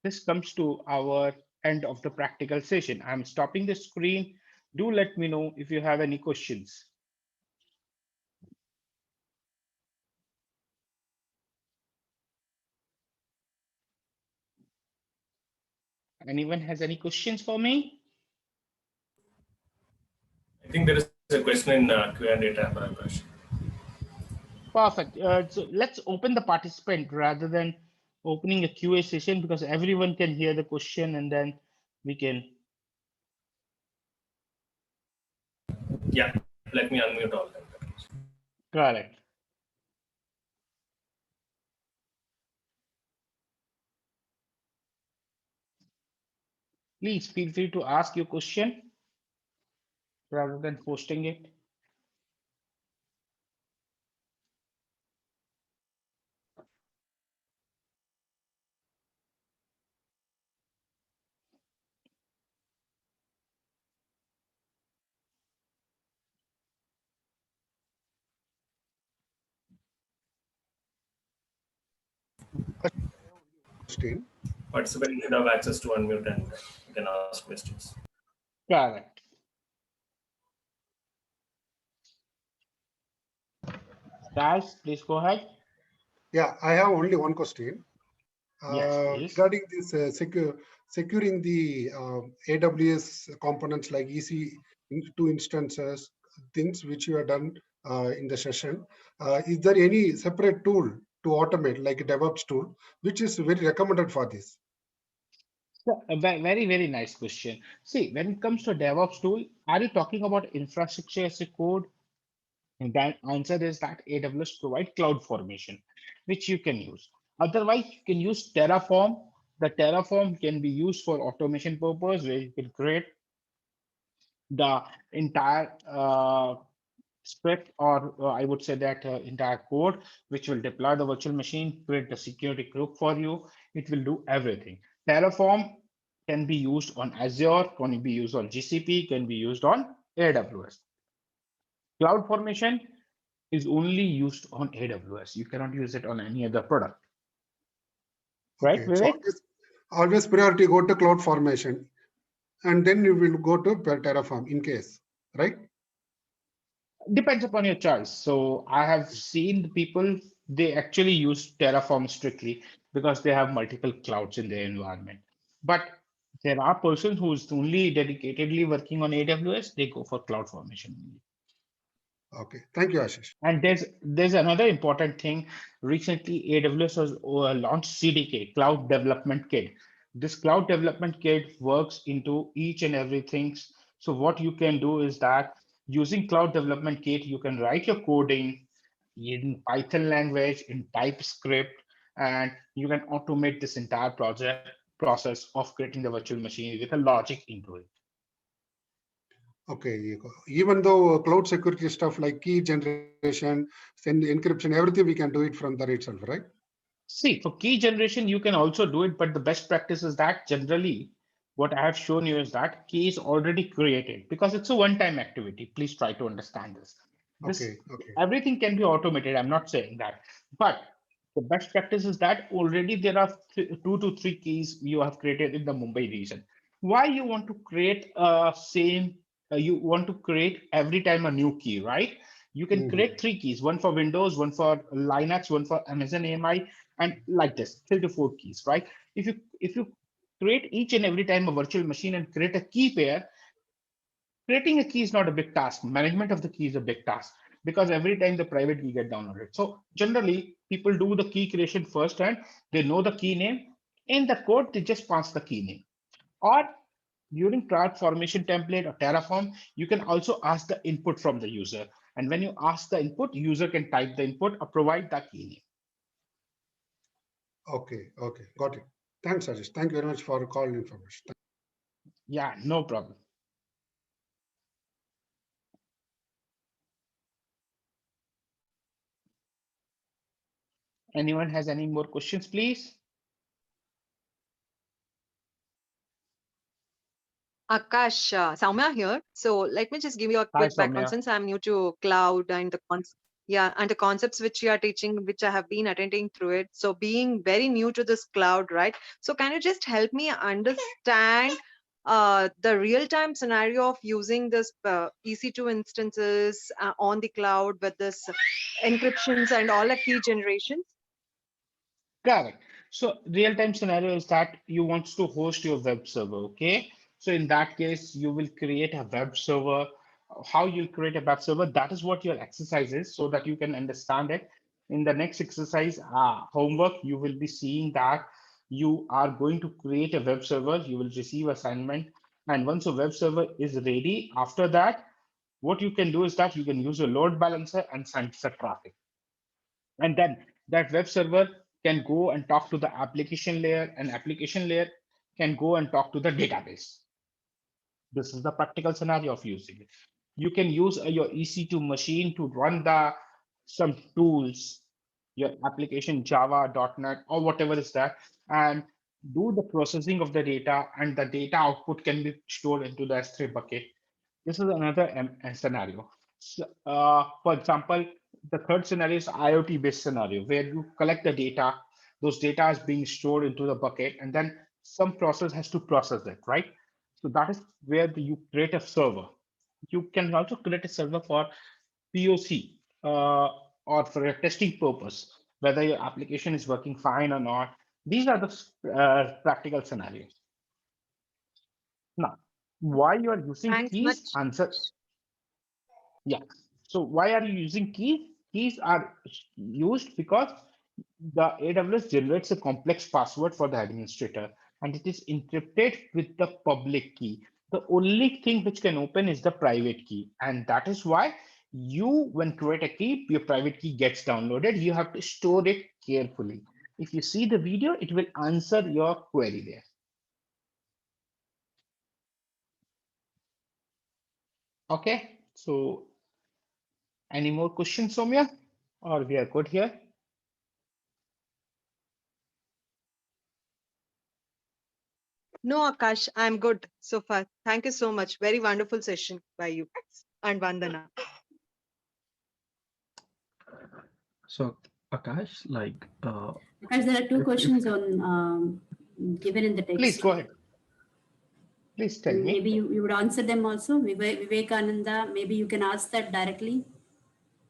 this comes to our end of the practical session. I'm stopping the screen. Do let me know if you have any questions. Anyone has any questions for me? think there is a question in Q&A tab, Akash. Perfect. So let's open the participant rather than opening a QA session, because everyone can hear the question and then we can. Yeah, let me unmute all them. Correct. Please feel free to ask your question rather than posting it. Question. Participants should have access to unmute and you can ask questions. Correct. Guys, please go ahead. Yeah, I have only one question. Yes, please. Regarding this securing the AWS components like EC2 instances, things which you have done in the session, is there any separate tool to automate, like a DevOps tool, which is very recommended for this? So, a very, very nice question. See, when it comes to DevOps tool, are you talking about infrastructure as a code? And the answer is that AWS provide CloudFormation, which you can use. Otherwise, you can use Terraform. The Terraform can be used for automation purpose, where you can create the entire script, or I would say that entire code, which will deploy the virtual machine, create the security group for you. It will do everything. Terraform can be used on Azure, can be used on GCP, can be used on AWS. CloudFormation is only used on AWS. You cannot use it on any other product. Right, Okay. So Vivek? always priority go to CloudFormation, and then you will go to Terraform in case, right? Depends upon your choice. So I have seen the people, they actually use Terraform strictly because they have multiple clouds in their environment. But there are persons who's only dedicatedly working on AWS, they go for CloudFormation. Okay. Thank you, Ashish. And there's another important thing. Recently, AWS has launched CDK, Cloud Development Kit. This Cloud Development Kit works into each and everything. So what you can do is that using Cloud Development Kit, you can write your coding in Python language, in TypeScript, and you can automate this entire process of creating the virtual machine with a logic into it. Okay. Even though cloud security stuff like key generation, send encryption, everything we can do it from there itself, right? See, for key generation, you can also do it, but the best practice is that generally what I have shown you is that key is already created because it's a one-time activity. Please try to understand this. Okay. Everything can be automated. I'm not saying that, but the best practice is that already there are 2 to 3 keys you have created in the Mumbai region. Why you want to create you want to create every time a new key, right? You can create 3 keys, one for Windows, one for Linux, one for Amazon AMI, and like this, 3 to 4 keys, right? If you create each and every time a virtual machine and create a key pair, creating a key is not a big task. Management of the key is a big task because every time the private key get downloaded. So generally, people do the key creation first and they know the key name. In the code, they just pass the key name. Or during CloudFormation template or Terraform, you can also ask the input from the user. And when you ask the input, user can type the input or provide the key name. Okay. Got it. Thanks, Ashish. Thank you very much for call information. Yeah, no problem. Anyone has any more questions, please? Akash, Soumya here. So let me just give you a Hi, quick background Soumya. since I'm new to cloud and the concepts which you are teaching, which I have been attending through it. So being very new to this cloud, right? So can you just help me understand the real-time scenario of using this EC2 instances on the cloud with this encryptions and all the key generations? Correct. So real-time scenario is that you want to host your web server, okay? So in that case, you will create a web server how you'll create a web server. That is what your exercise is, so that you can understand it. In the next exercise homework, you will be seeing that you are going to create a web server. You will receive assignment, and once a web server is ready, after that, what you can do is that you can use a load balancer and send the traffic. And then that web server can go and talk to the application layer, and application layer can go and talk to the database. This is the practical scenario of using it. You can use your EC2 machine to run some tools, your application Java, .NET, or whatever is that, and do the processing of the data, and the data output can be stored into the S3 bucket. This is another scenario. So, for example, the third scenario is IoT-based scenario, where you collect the data. Those data is being stored into the bucket, and then some process has to process it, right? So that is where you create a server. You can also create a server for POC or for a testing purpose, whether your application is working fine or not. These are the practical scenarios. Now, why you are using Thanks keys? much. Answer. Yeah. So why are you using keys? Keys are used because the AWS generates a complex password for the administrator, and it is encrypted with the public key. The only thing which can open is the private key, and that is why when create a key, your private key gets downloaded. You have to store it carefully. If you see the video, it will answer your query there. Okay, so any more questions, Soumya, or we are good here? No, Akash, I'm good so far. Thank you so much. Very wonderful session by you and Vandana. So Akash, like Because there are two questions on given in the text. Please go ahead. Please tell me. Maybe you would answer them also. Vivekananda, maybe you can ask that directly.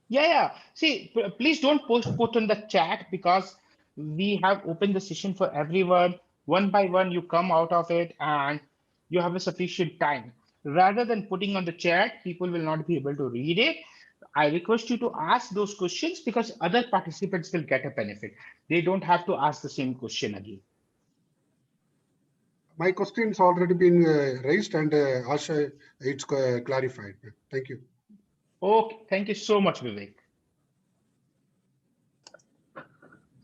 Yeah. See, please don't put in the chat, because we have opened the session for everyone. One by one, you come out of it and you have a sufficient time. Rather than putting on the chat, people will not be able to read it. I request you to ask those questions, because other participants will get a benefit. They don't have to ask the same question again. My question's already been raised, and Asha, it's clarified. Thank you. Okay, thank you so much, Vivek.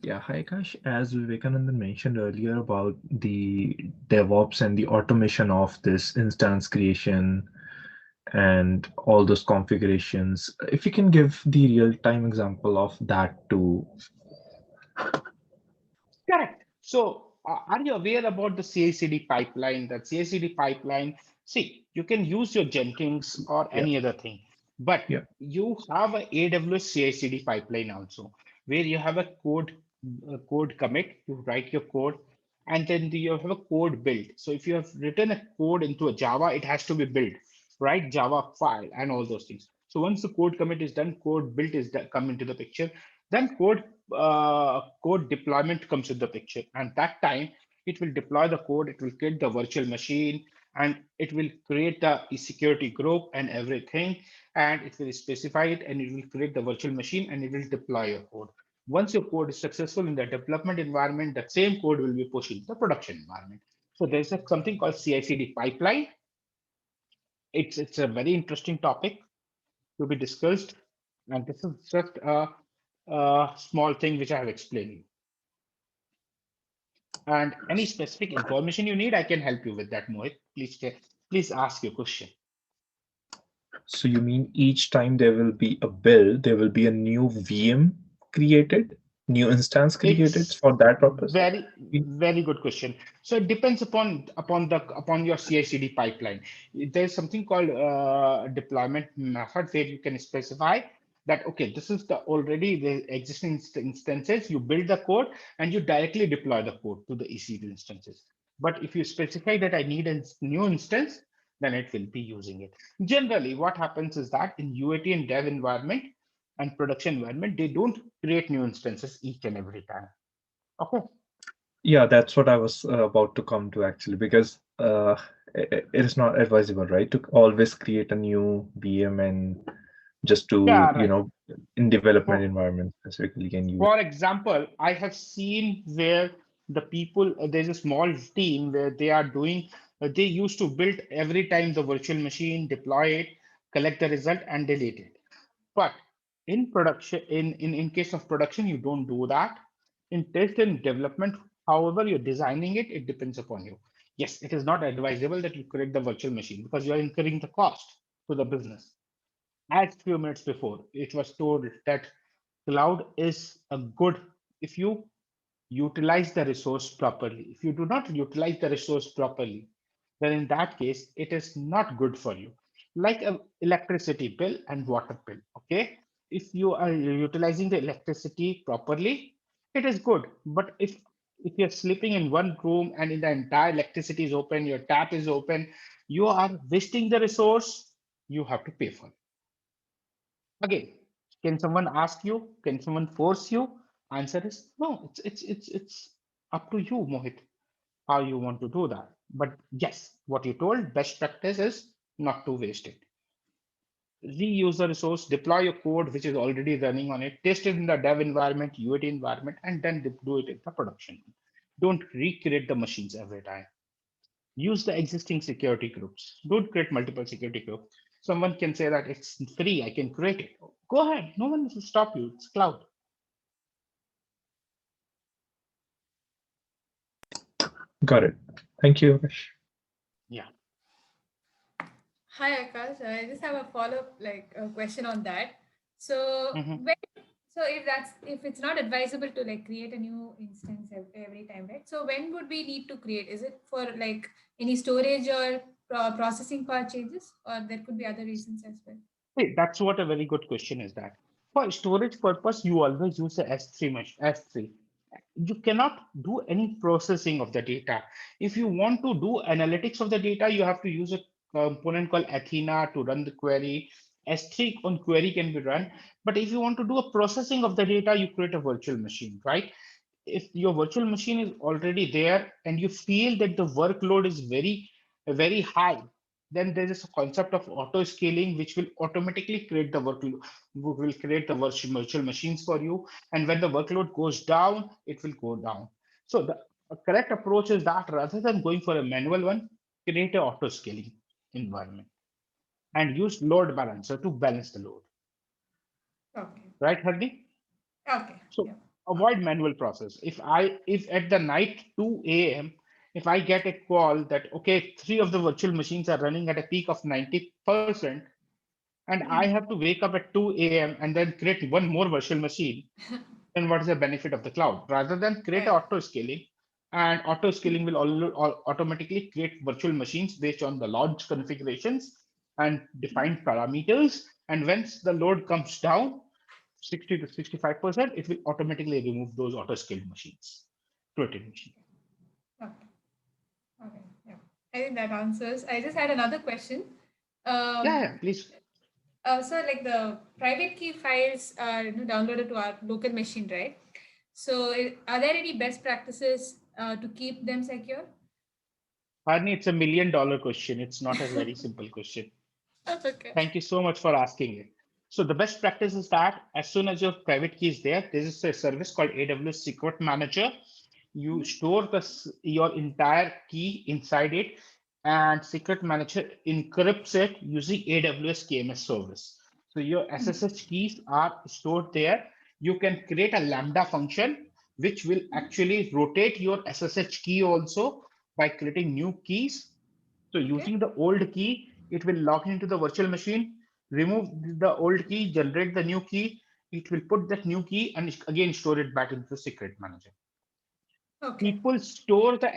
yeah, hi Akash. As Vivekananda mentioned earlier about the DevOps and the automation of this instance creation and all those configurations, if you can give the real-time example of that too. Correct. So are you aware about the CI/CD pipeline? That CI/CD pipeline, see, you can use your Jenkins or any other thing, but you have a AWS CI/CD pipeline also, where you have a code commit, you write your code, and then you have a code build. So if you have written a code into a Java, it has to be built, right? Java file and all those things. So once the code commit is done, code build is come into the picture, then code deployment comes in the picture, and that time it will deploy the code, it will create the virtual machine, and it will create the security group and everything, and it will specify it, and it will create the virtual machine, and it will deploy your code. Once your code is successful in the development environment, the same code will be pushed into the production environment. So there's something called CI/CD pipeline. It's a very interesting topic to be discussed, and this is just a small thing which I have explained. And any specific information you need, I can help you with that, Mohit. Please ask your question. So you mean each time there will be a build, there will be a new VM created, new instance created for that purpose? Very good question. So it depends upon your CI/CD pipeline. There's something called deployment method, where you can specify that, okay, this is already the existing instances. You build the code and you directly deploy the code to the EC2 instances. But if you specify that I need a new instance, then it will be using it. Generally, what happens is that in UAT and dev environment and production environment, they don't create new instances each and every time. Okay. Yeah, that's what I was about to come to, actually, because it is not advisable, right, to always create a new VM and just to, Yeah, you right. know, in development For, environment specifically can use. for example, I have seen where the people, there's a small team where they are doing, they used to build every time the virtual machine, deploy it, collect the result and delete it. But in production, in case of production, you don't do that. In test and development, however you're designing it, it depends upon you. Yes, it is not advisable that you create the virtual machine because you are incurring the cost to the business. As few minutes before, it was told that cloud is a good if you utilize the resource properly. If you do not utilize the resource properly, then in that case, it is not good for you. Like a electricity bill and water bill, okay? If you are utilizing the electricity properly, it is good. But if you're sleeping in one room and in the entire electricity is open, your tap is open, you are wasting the resource, you have to pay for it. Again, can someone ask you? Can someone force you? Answer is no. It's up to you, Mohit, how you want to do that. But yes, what you told, best practice is not to waste it. Reuse the resource, deploy your code which is already running on it, test it in the dev environment, UAT environment, and then do it in the production. Don't recreate the machines every time. Use the existing security groups. Don't create multiple security groups. Someone can say that it's free, I can create it. Go ahead, no one will stop you. It's cloud. Got it. Thank you, Akash. Yeah. Hi Akash, I just have a follow-up question on that. So Mhm. if it's not advisable to create a new instance every time, right? So when would we need to create? Is it for any storage or processing power changes, or there could be other reasons as well? Hey, that's what a very good question is that. For storage purpose, you always use the S3. You cannot do any processing of the data. If you want to do analytics of the data, you have to use a component called Athena to run the query. S3 on query can be run. But if you want to do a processing of the data, you create a virtual machine, right? If your virtual machine is already there and you feel that the workload is very high, then there is a concept of auto scaling, which will automatically create the workload, will create the virtual machines for you. And when the workload goes down, it will go down. So the correct approach is that rather than going for a manual one, create an auto scaling environment and use load balancer to balance the load. Okay. Right, Hardi? Okay. So Yeah. avoid manual process. If at the night 2 a.m., if I get a call that, okay, 3 of the virtual machines are running at a peak of 90%, and I have to wake up at 2 a.m. and then create one more virtual machine, then what is the benefit of the cloud? Rather than create Right. auto scaling, and auto scaling will automatically create virtual machines based on the load configurations and defined parameters. And once the load comes down, 60 to 65%, it will automatically remove those auto scaled machines, created machine. Okay. Okay. Yeah. I think that answers. I just had another question. Yeah, please. So the private key files are downloaded to our local machine, right? So are there any best practices to keep them secure? Harni, it's $1 million question. It's not a very simple question. That's okay. Thank you so much for asking it. So the best practice is that as soon as your private key is there, there is a service called AWS Secret Manager. You store your entire key inside it, and Secret Manager encrypts it using AWS KMS service. So your SSH keys are stored there. You can create a Lambda function, which will actually rotate your SSH key also by creating new keys. So using the old key, it will log into the virtual machine, remove the old key, generate the new key. It will put that new key and again store it back into the Secret Manager. Okay. People store the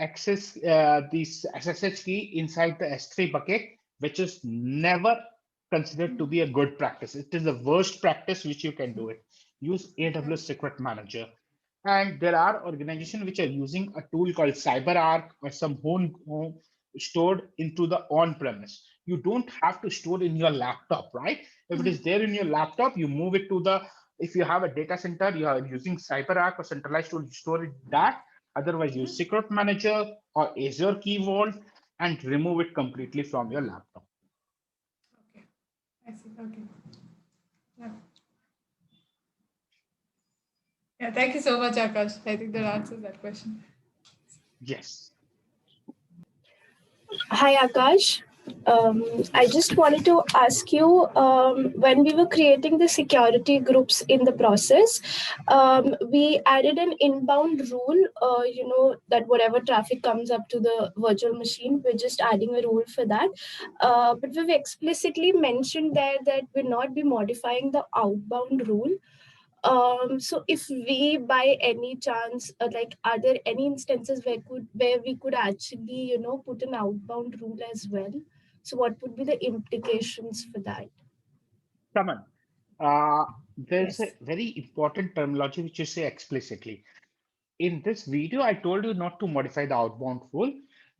this SSH key inside the S3 bucket, which is never considered to be a good practice. It is the worst practice which you can do it. Use AWS Secret Manager. And there are organizations which are using a tool called CyberArk or some home stored into the on-premise. You don't have to store in your laptop, right? If it is there in your laptop, you move it to the, if you have a data center, you are using CyberArk or centralized to store it that. Otherwise, use Secret Manager or Azure Key Vault. and remove it completely from your laptop. Okay, I see. Okay. Yeah. Yeah, thank you so much, Akash. I think that answers that question. Yes. Hi, Akash. I just wanted to ask you, when we were creating the security groups in the process, we added an inbound rule, that whatever traffic comes up to the virtual machine, we're just adding a rule for that. But we've explicitly mentioned there that we'll not be modifying the outbound rule. So if we by any chance, are there any instances where we could actually, put an outbound rule as well? So what would be the implications for that? Come on. There's Yes. a very important terminology which you say explicitly. In this video, I told you not to modify the outbound rule,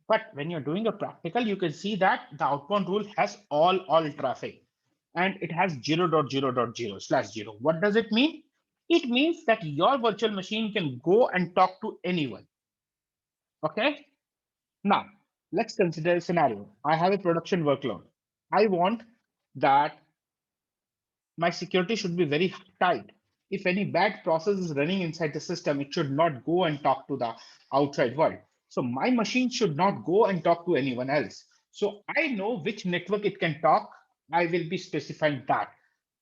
but when you're doing a practical, you can see that the outbound rule has all traffic, and it has 0.0.0/0. What does it mean? It means that your virtual machine can go and talk to anyone. Okay. Now, let's consider a scenario. I have a production workload. I want that my security should be very tight. If any bad process is running inside the system, it should not go and talk to the outside world. So my machine should not go and talk to anyone else. So I know which network it can talk. I will be specifying that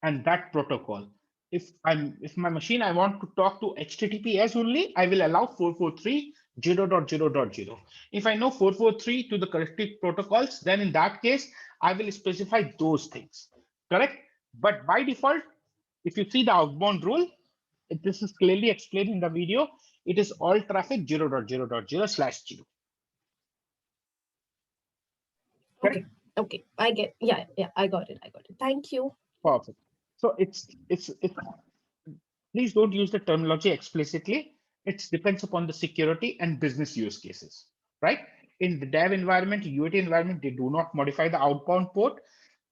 and that protocol. If my machine I want to talk to HTTPS only, I will allow 443.0.0.0. If I know 443 to the corrective protocols, then in that case, I will specify those things. Correct? But by default, if you see the outbound rule, this is clearly explained in the video. It is all traffic 0.0.0/0. Okay. Okay. I get. Yeah. I got it. Thank you. Perfect. So it's please don't use the terminology explicitly. It depends upon the security and business use cases, right? In the dev environment, UAT environment, they do not modify the outbound port,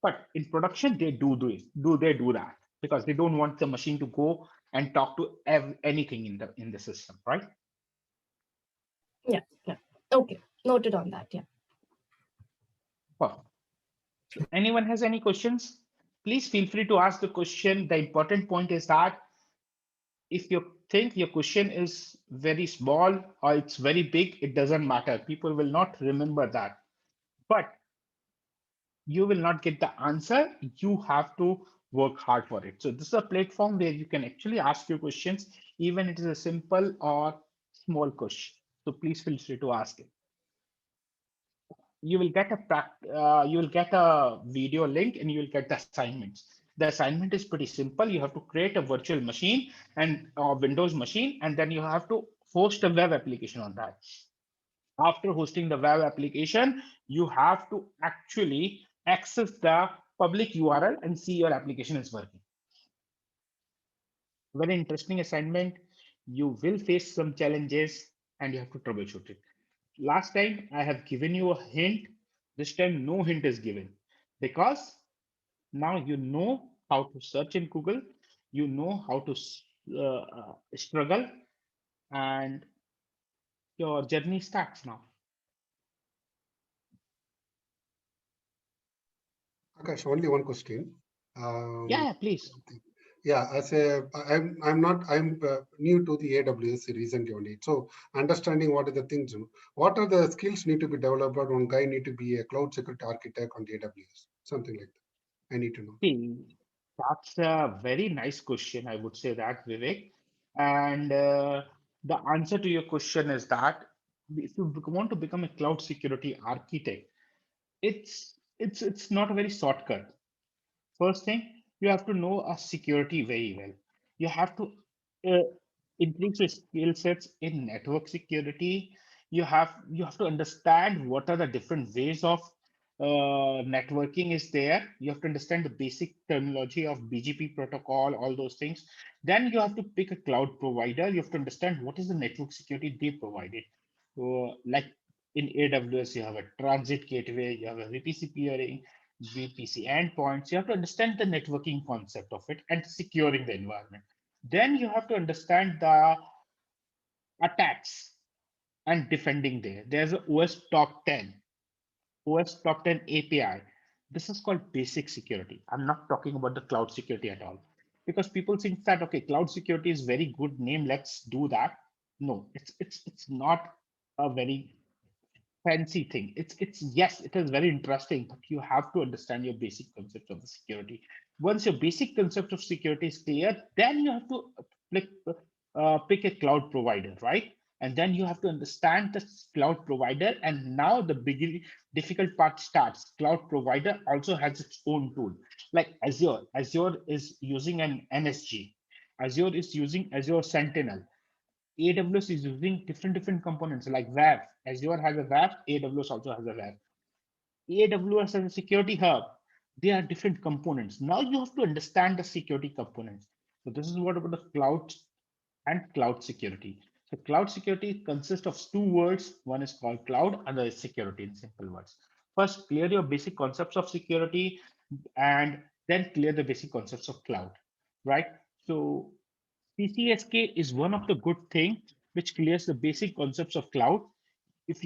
but in production, they do that because they don't want the machine to go and talk to anything in the system, right? Yeah. Okay. Noted on that. Yeah. Perfect. Anyone has any questions? Please feel free to ask the question. The important point is that if you think your question is very small or it's very big, it doesn't matter. People will not remember that. But you will not get the answer. You have to work hard for it. So this is a platform where you can actually ask your questions, even it is a simple or small question. So please feel free to ask it. You will get a video link and you will get the assignments. The assignment is pretty simple. You have to create a virtual machine and a Windows machine, and then you have to host a web application on that. After hosting the web application, you have to actually access the public URL and see your application is working. Very interesting assignment. You will face some challenges and you have to troubleshoot it. Last time I have given you a hint. This time no hint is given because now you know how to search in Google. You know how to struggle, and your journey starts now. Akash, only one question. Yeah, please. Yeah, I'm new to the AWS recently only. So understanding what are the things, what are the skills need to be developed? One guy need to be a cloud security architect on the AWS, something like that. I need to know. See, that's a very nice question. I would say that, Vivek. And the answer to your question is that if you want to become a cloud security architect, it's not a very shortcut. First thing, you have to know a security very well. You have to uh, increase your skill sets in network security. You have to understand what are the different ways of networking is there. You have to understand the basic terminology of BGP protocol, all those things. Then you have to pick a cloud provider. You have to understand what is the network security they provided. So, like in AWS, you have a transit gateway, you have a VPC peering, VPC endpoints. You have to understand the networking concept of it and securing the environment. Then you have to understand the attacks and defending there. There's a OS top 10. OS top 10 API. This is called basic security. I'm not talking about the cloud security at all, because people think that, okay, cloud security is very good name, let's do that. No, it's not a very fancy thing. It's yes, it is very interesting, but you have to understand your basic concept of the security. Once your basic concept of security is clear, then you have to pick a cloud provider, right? And then you have to understand the cloud provider. And now the difficult part starts. Cloud provider also has its own tool, like Azure. Azure is using an NSG. Azure is using Azure Sentinel. AWS is using different components like WAF. Azure has a WAF, AWS also has a WAF. AWS has a security hub. They are different components. Now you have to understand the security components. So this is what about the cloud and cloud security. So cloud security consists of two words. One is called cloud, other is security in simple words. First, clear your basic concepts of security and then clear the basic concepts of cloud, right? So CCSK is one of the good thing which clears the basic concepts of cloud. If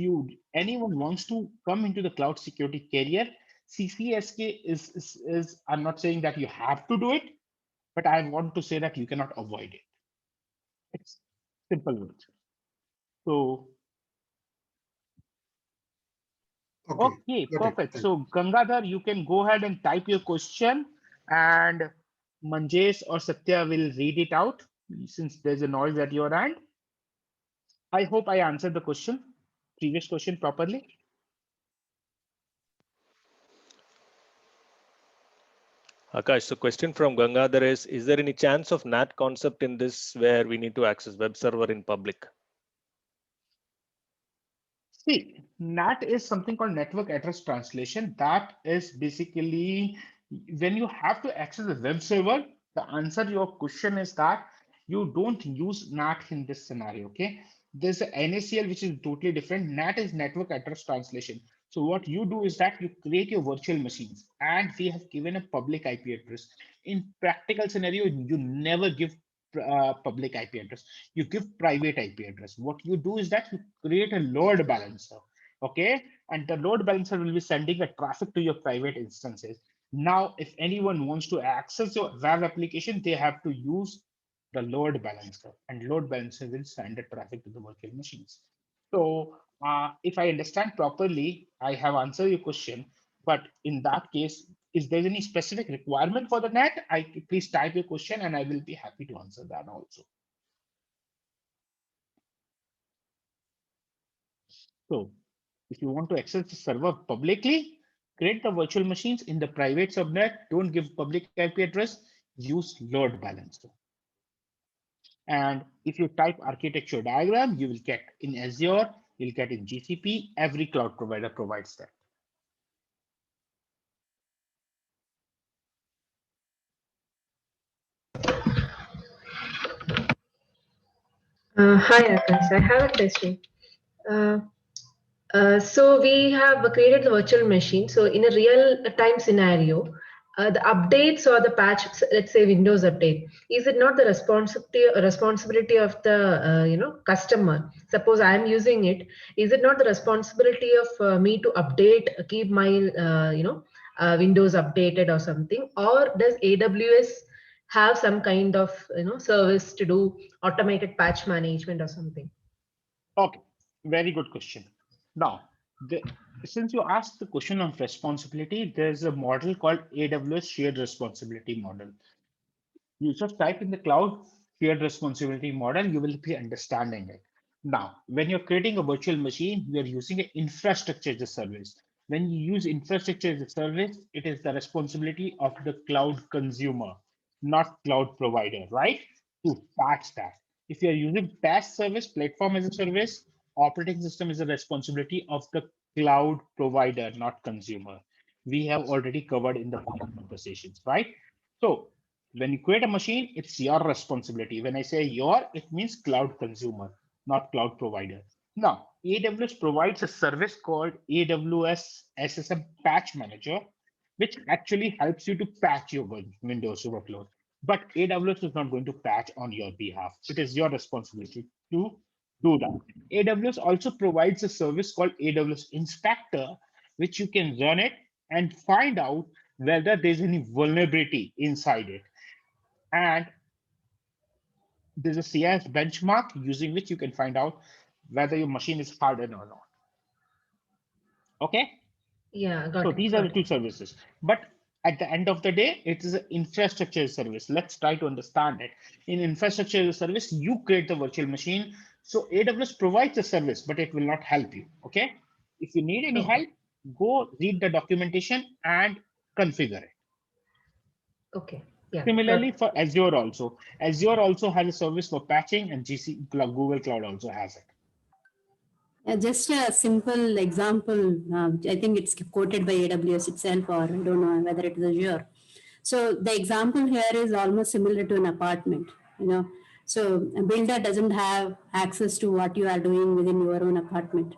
anyone wants to come into the cloud security career, CCSK is I'm not saying that you have to do it, but I want to say that you cannot avoid it. It's simple words. So okay, perfect. So Gangadhar, you can go ahead and type your question, and Manjesh or Satya will read it out since there's a noise at your end. I hope I answered the question, previous question properly. Akash, so question from Gangadhar is there any chance of NAT concept in this where we need to access web server in public? See, NAT is something called network address translation. That is basically when you have to access a web server, the answer to your question is that you don't use NAT in this scenario, okay? There's a NACL, which is totally different. NAT is network address translation. So what you do is that you create your virtual machines, and we have given a public IP address. In practical scenario, you never give public IP address. You give private IP address. What you do is that you create a load balancer, okay? And the load balancer will be sending a traffic to your private instances. Now, if anyone wants to access your web application, they have to use the load balancer, and load balancer will send the traffic to the virtual machines. So if I understand properly, I have answered your question, but in that case, is there any specific requirement for the NAT? Please type your question and I will be happy to answer that also. So if you want to access the server publicly, create the virtual machines in the private subnet. Don't give public IP address, use load balancer. And if you type architecture diagram, you will get in Azure, you'll get in GCP, every cloud provider provides that. Hi, Akash. I have a question. So we have created the virtual machine. So in a real-time scenario, the updates or the patch, let's say Windows update, is it not the responsibility of the customer? Suppose I'm using it, is it not the responsibility of me to update, keep my Windows updated or something? Or does AWS have some kind of service to do automated patch management or something? Okay, very good question. Now, since you asked the question of responsibility, there's a model called AWS Shared Responsibility Model. You just type in the cloud shared responsibility model, you will be understanding it. Now, when you're creating a virtual machine, you're using an infrastructure as a service. When you use infrastructure as a service, it is the responsibility of the cloud consumer, not cloud provider, right? To patch that. If you're using PaaS service, platform as a service, operating system is the responsibility of the cloud provider, not consumer. We have already covered in the conversations, right? So when you create a machine, it's your responsibility. When I say your, it means cloud consumer, not cloud provider. Now, AWS provides a service called AWS SSM Patch Manager, which actually helps you to patch your Windows workload. But AWS is not going to patch on your behalf. It is your responsibility to do that. AWS also provides a service called AWS Inspector, which you can run it and find out whether there's any vulnerability inside it. And there's a CIS benchmark using which you can find out whether your machine is hardened or not. Okay. Yeah, got So it. these are the two services. But at the end of the day, it is an infrastructure as a service. Let's try to understand it. In infrastructure as a service, you create the virtual machine. So AWS provides a service, but it will not help you. Okay. If you need any Okay. help, go read the documentation and configure it. Okay. Yeah. Similarly, got for Azure also. Azure also has a service for patching, and Google Cloud also has it. Just a simple example, I think it's quoted by AWS itself, or I don't know whether it is Azure. So the example here is almost similar to an apartment, you know. So a builder doesn't have access to what you are doing within your own apartment.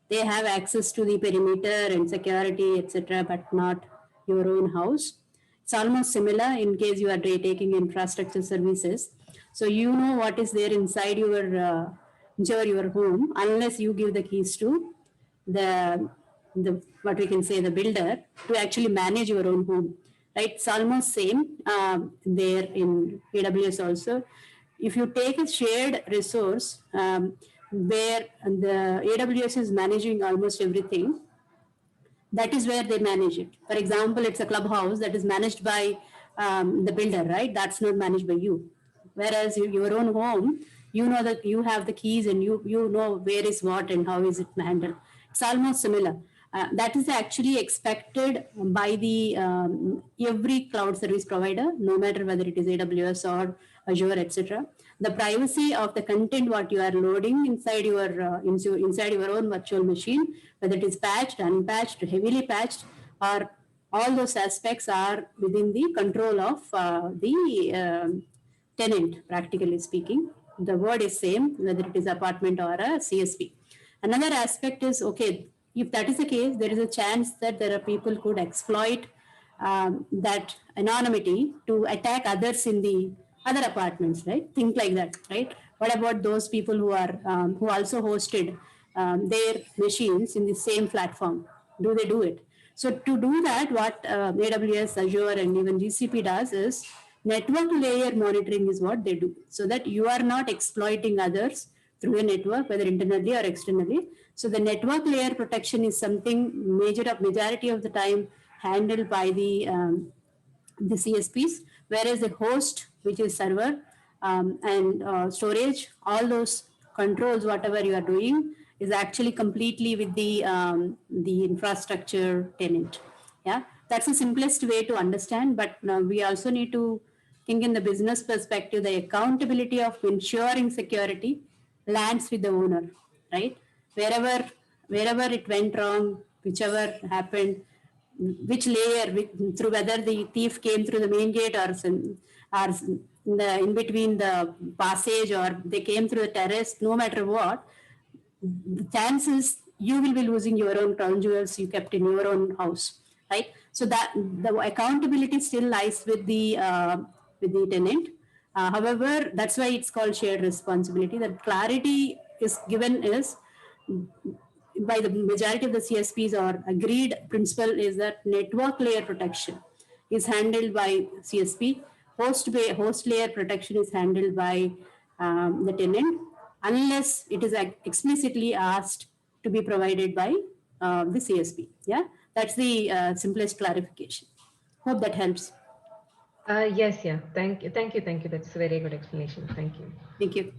They have access to the perimeter and security, etc., but not your own house. It's almost similar in case you are taking infrastructure services. So you know what is there inside your home, unless you give the keys to the what we can say the builder to actually manage your own home, right? It's almost same there in AWS also. If you take a shared resource where the AWS is managing almost everything, that is where they manage it. For example, it's a clubhouse that is managed by the builder, right? That's not managed by you. Whereas your own home, you know that you have the keys and you know where is what and how is it handled. It's almost similar. That is actually expected by the every cloud service provider, no matter whether it is AWS or Azure, etc. The privacy of the content what you are loading inside your own virtual machine, whether it is patched, unpatched, heavily patched, or all those aspects are within the control of the tenant, practically speaking. The word is same, whether it is apartment or a CSP. Another aspect is, okay, if that is the case, there is a chance that there are people could exploit that anonymity to attack others in the other apartments, right? Think like that, right? What about those people who are who also hosted their machines in the same platform? Do they do it? So to do that, what AWS, Azure, and even GCP does is network layer monitoring is what they do, so that you are not exploiting others through a network, whether internally or externally. So the network layer protection is something majority of the time handled by the CSPs, whereas the host, which is server and storage, all those controls, whatever you are doing, is actually completely with the infrastructure tenant. Yeah, that's the simplest way to understand. But we also need to think in the business perspective, the accountability of ensuring security lands with the owner, right? Wherever it went wrong, whichever happened, which layer, through whether the thief came through the main gate or in between the passage, or they came through the terrace, no matter what, the chances you will be losing your own crown jewels you kept in your own house, right? So that the accountability still lies with the tenant. However, that's why it's called shared responsibility. The clarity is given is by the majority of the CSPs, or agreed principle is that network layer protection is handled by CSP. Host layer protection is handled by the tenant, unless it is explicitly asked to be provided by the CSP. Yeah, that's the simplest clarification. Hope that helps. Yes, yeah. Thank you. That's a very good explanation. Thank you. Thank you.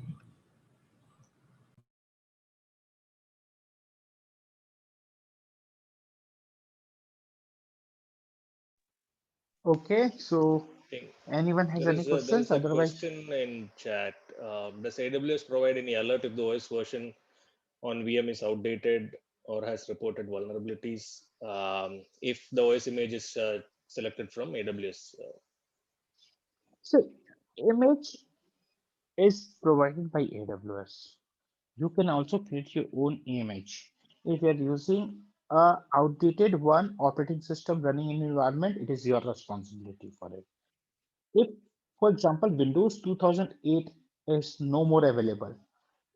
Okay, so anyone has any There questions? is a Otherwise, question in chat. Does AWS provide any alert if the OS version on VM is outdated or has reported vulnerabilities? If the OS image is selected from AWS. so image is provided by AWS. You can also create your own image. If you're using a outdated one operating system running in environment, it is your responsibility for it. If, for example, Windows 2008 is no more available,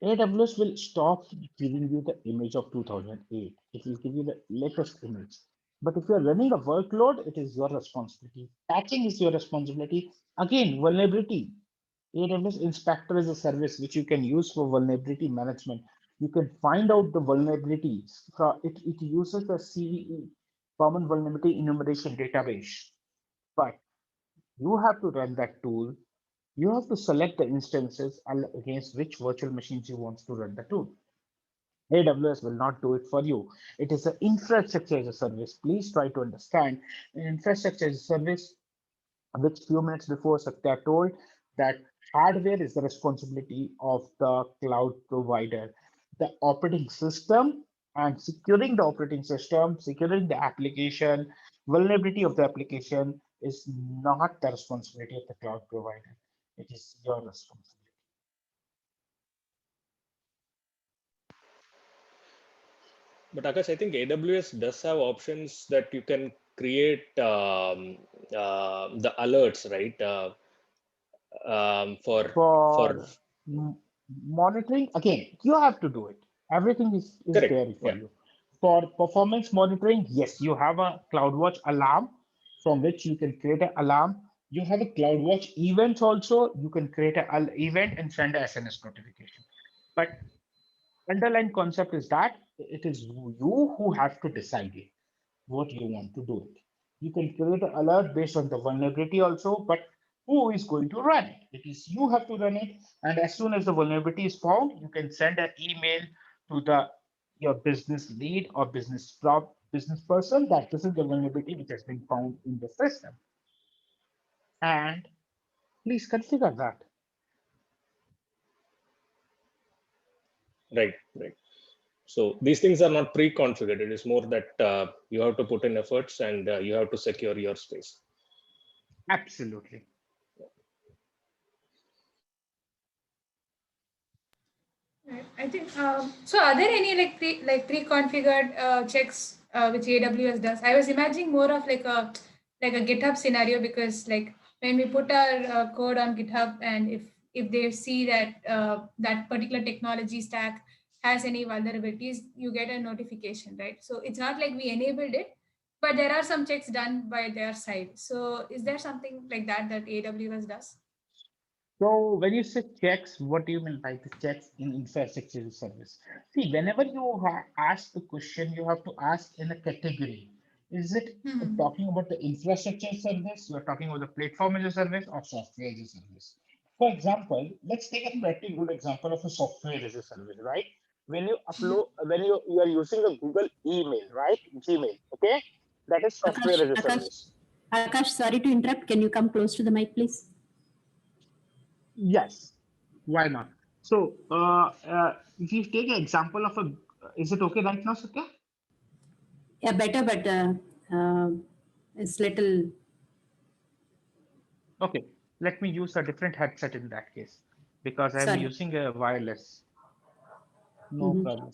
AWS will stop giving you the image of 2008. It will give you the latest image. But if you're running a workload, it is your responsibility. Patching is your responsibility. Again, vulnerability. AWS Inspector is a service which you can use for vulnerability management. You can find out the vulnerabilities. It uses the CVE, Common Vulnerability Enumeration Database. But you have to run that tool. You have to select the instances against which virtual machines you want to run the tool. AWS will not do it for you. It is an infrastructure as a service. Please try to understand an infrastructure as a service, which few minutes before Satya told that hardware is the responsibility of the cloud provider. The operating system and securing the operating system, securing the application, vulnerability of the application is not the responsibility of the cloud provider. It is your responsibility. But Akash, I think AWS does have options that you can create the alerts, right? For Monitoring, again, you have to do it. Everything is correct, there for yeah. you. For performance monitoring, yes, you have a CloudWatch alarm from which you can create an alarm. You have a CloudWatch event also. You can create an event and send a SNS notification. But underlying concept is that it is you who have to decide it, what you want to do it. You can create an alert based on the vulnerability also, but who is going to run it? It is you have to run it. And as soon as the vulnerability is found, you can send an email to your business lead or business person that this is the vulnerability which has been found in the system. And please consider that. Right. So these things are not pre-configured. It is more that you have to put in efforts and you have to secure your space. Absolutely. Right. I think so. Are there any pre-configured checks which AWS does? I was imagining more of like a GitHub scenario, because like when we put our code on GitHub, and if they see that that particular technology stack has any vulnerabilities, you get a notification, right? So it's not like we enabled it, but there are some checks done by their side. So is there something like that AWS does? So when you say checks, what do you mean by the checks in infrastructure as a service? See, whenever you ask the question, you have to ask in a category. Is it talking about the infrastructure service? You're talking about the platform as a service or software as a service? For example, let's take a pretty good example of a software as a service, right? When you upload, when you are using a Google email, right? Gmail, okay? That is software as a service. Akash, sorry to interrupt. Can you come close to the mic, please? Yes, why not? So, if you take an example of is it okay right now, Satya? Yeah, better, but it's little. Okay, let me use a different headset in that case, because I'm using a wireless. No problem.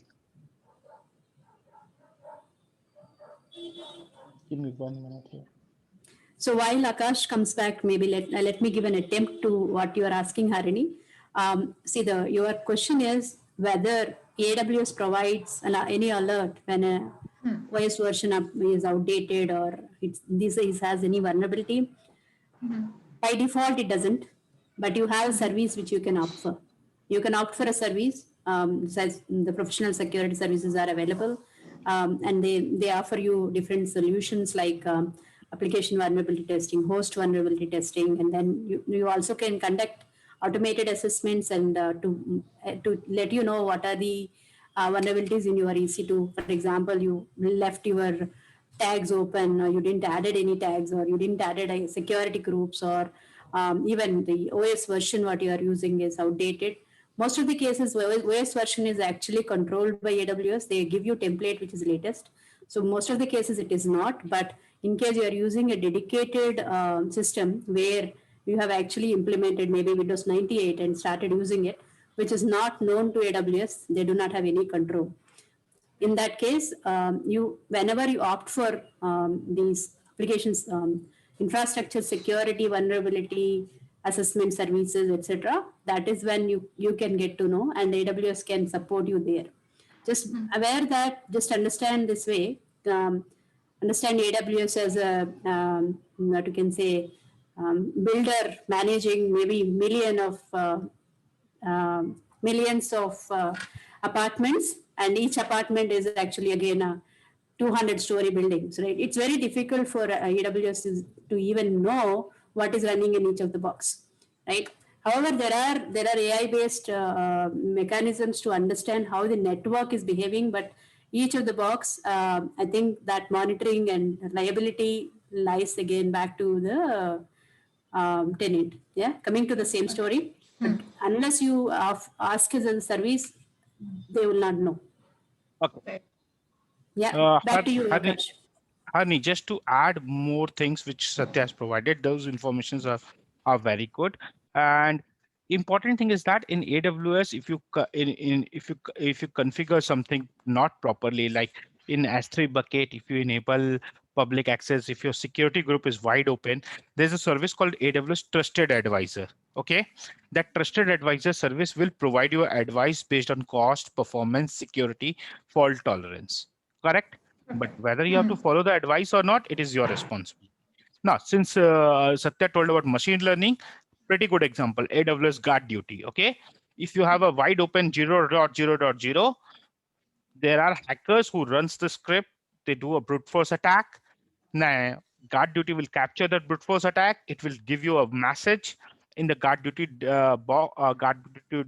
Give me 1 minute here. So while Akash comes back, maybe let me give an attempt to what you are asking, Harini. See, your question is whether AWS provides any alert when a OS version is outdated or this has any vulnerability. By default, it doesn't, but you have a service which you can opt for. You can opt for a service. Says the professional security services are available, and they offer you different solutions like application vulnerability testing, host vulnerability testing, and then you also can conduct automated assessments and to let you know what are the vulnerabilities in your EC2. For example, you left your tags open, or you didn't added any tags, or you didn't added a security groups, or even the OS version what you are using is outdated. Most of the cases, OS version is actually controlled by AWS. They give you template which is latest. So most of the cases it is not, but in case you are using a dedicated system where you have actually implemented maybe Windows 98 and started using it, which is not known to AWS, they do not have any control. In that case, whenever you opt for these applications, infrastructure security vulnerability assessment services, etc. That is when you can get to know, and AWS can support you there. Just aware that, just understand this way. Understand AWS as a what you can say builder managing maybe millions of apartments, and each apartment is actually again a 200-story buildings, right? It's very difficult for AWS to even know what is running in each of the box, right? However, there are AI-based mechanisms to understand how the network is behaving, but each of the box, I think that monitoring and reliability lies again back to the tenant. Yeah, coming to the same story. But unless you ask as a service, they will not know. Okay. Yeah, back to you, Akash. Harni, just to add more things which Satya has provided, those informations are very good. And important thing is that in AWS, if you configure something not properly, like in S3 bucket, if you enable public access, if your security group is wide open, there's a service called AWS Trusted Advisor. Okay, that Trusted Advisor service will provide you advice based on cost, performance, security, fault tolerance. Correct? But whether you have to follow the advice or not, it is your responsibility. Now, since Satya told about machine learning, pretty good example, AWS Guard Duty. Okay, if you have a wide open 0.0.0, there are hackers who runs the script. They do a brute force attack. Now, Guard Duty will capture that brute force attack. It will give you a message in the Guard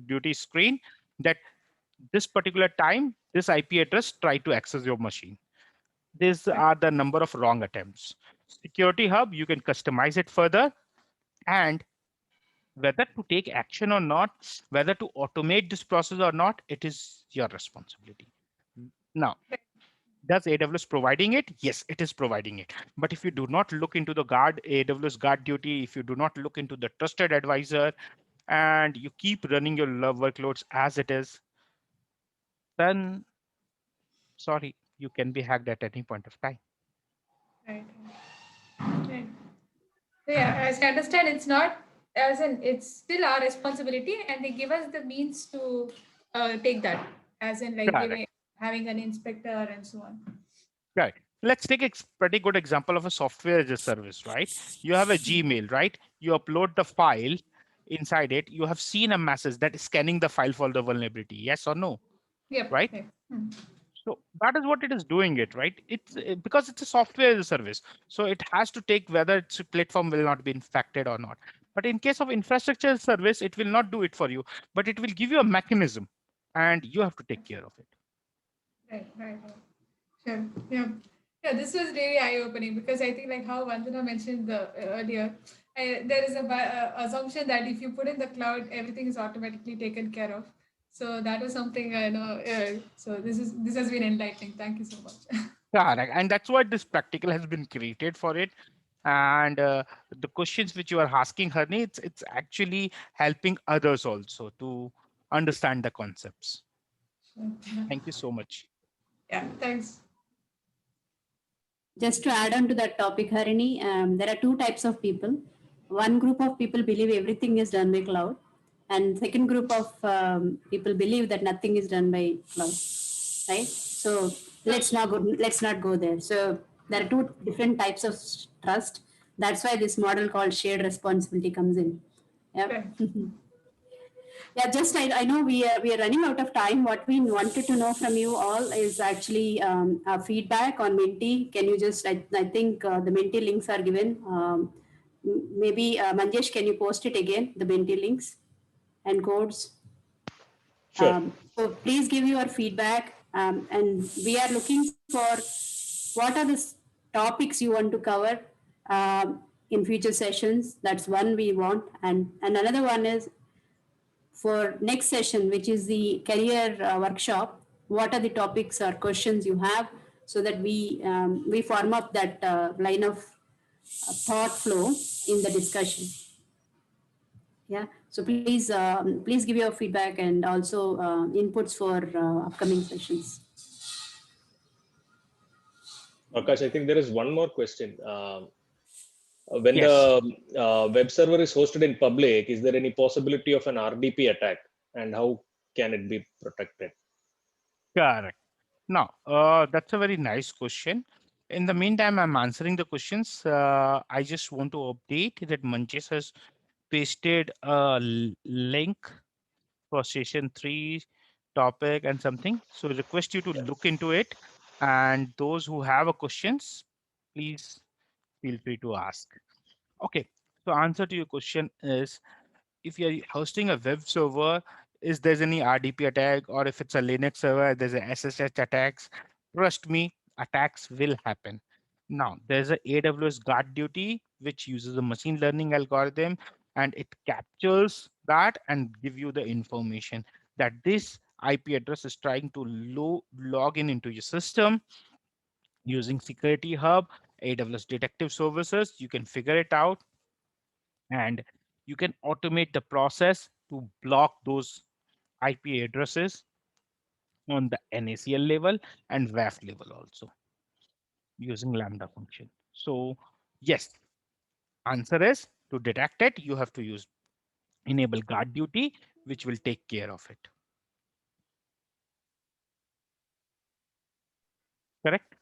Duty screen that this particular time, this IP address tried to access your machine. These are the number of wrong attempts. Security Hub, you can customize it further, and whether to take action or not, whether to automate this process or not, it is your responsibility. Now, does AWS providing it? Yes, it is providing it. But if you do not look into the AWS Guard Duty, if you do not look into the Trusted Advisor, and you keep running your workloads as it is, then sorry, you can be hacked at any point of time. Right. Right. So yeah, as I understand, it's not as in it's still our responsibility, and they give us the means to take that, as in like having an inspector and so on. Right. Let's take a pretty good example of a software as a service, right? You have a Gmail, right? You upload the file. Inside it, you have seen a message that is scanning the file for the vulnerability. Yes or no? Yep. Right. Okay. So that is what it is doing it, right? It's because it's a software as a service. So it has to take whether its platform will not be infected or not. But in case of infrastructure as a service, it will not do it for you, but it will give you a mechanism and you have to take care of it. Right. Sure. Yeah. Yeah, this was really eye-opening because I think like how Vandana mentioned earlier, there is a assumption that if you put in the cloud, everything is automatically taken care of. So that was something I know. So this has been enlightening. Thank you so much. Yeah, and that's why this practical has been created for it. And the questions which you are asking, Harni, it's actually helping others also to understand the concepts. Thank you so much. Yeah, thanks. Just to add on to that topic, Harini, there are two types of people. One group of people believe everything is done by cloud, and second group of people believe that nothing is done by cloud, right? So let's not go there. So there are two different types of trust. That's why this model called shared responsibility comes in. Yeah. Yeah, just I know we are running out of time. What we wanted to know from you all is actually feedback on Menti. Can you just, I think the Menti links are given. Maybe Manjesh, can you post it again, the Menti links and codes? Sure. So please give your feedback. And we are looking for what are the topics you want to cover in future sessions. That's one we want. And another one is, for next session, which is the career workshop, what are the topics or questions you have, so that we form up that line of thought flow in the discussion. Yeah. So please give your feedback and also inputs for upcoming sessions. Akash, I think there is one more question. When Yes. the web server is hosted in public, is there any possibility of an RDP attack, and how can it be protected? Correct. Now, that's a very nice question. In the meantime, I'm answering the questions. I just want to update that Manjesh has pasted a link for session 3 topic and something. So request you to look into it. And those who have a questions, please feel free to ask. Okay. So answer to your question is, if you're hosting a web server, is there's any RDP attack, or if it's a Linux server, there's a SSH attacks, trust me, attacks will happen. Now, there's a AWS Guard Duty, which uses a machine learning algorithm, and it captures that and give you the information that this IP address is trying to log in into your system using Security Hub, AWS Detective Services. You can figure it out, and you can automate the process to block those IP addresses on the NACL level and WAF level also using Lambda function. So yes, answer is, to detect it, you have to use enable guard duty, which will take care of it. Correct?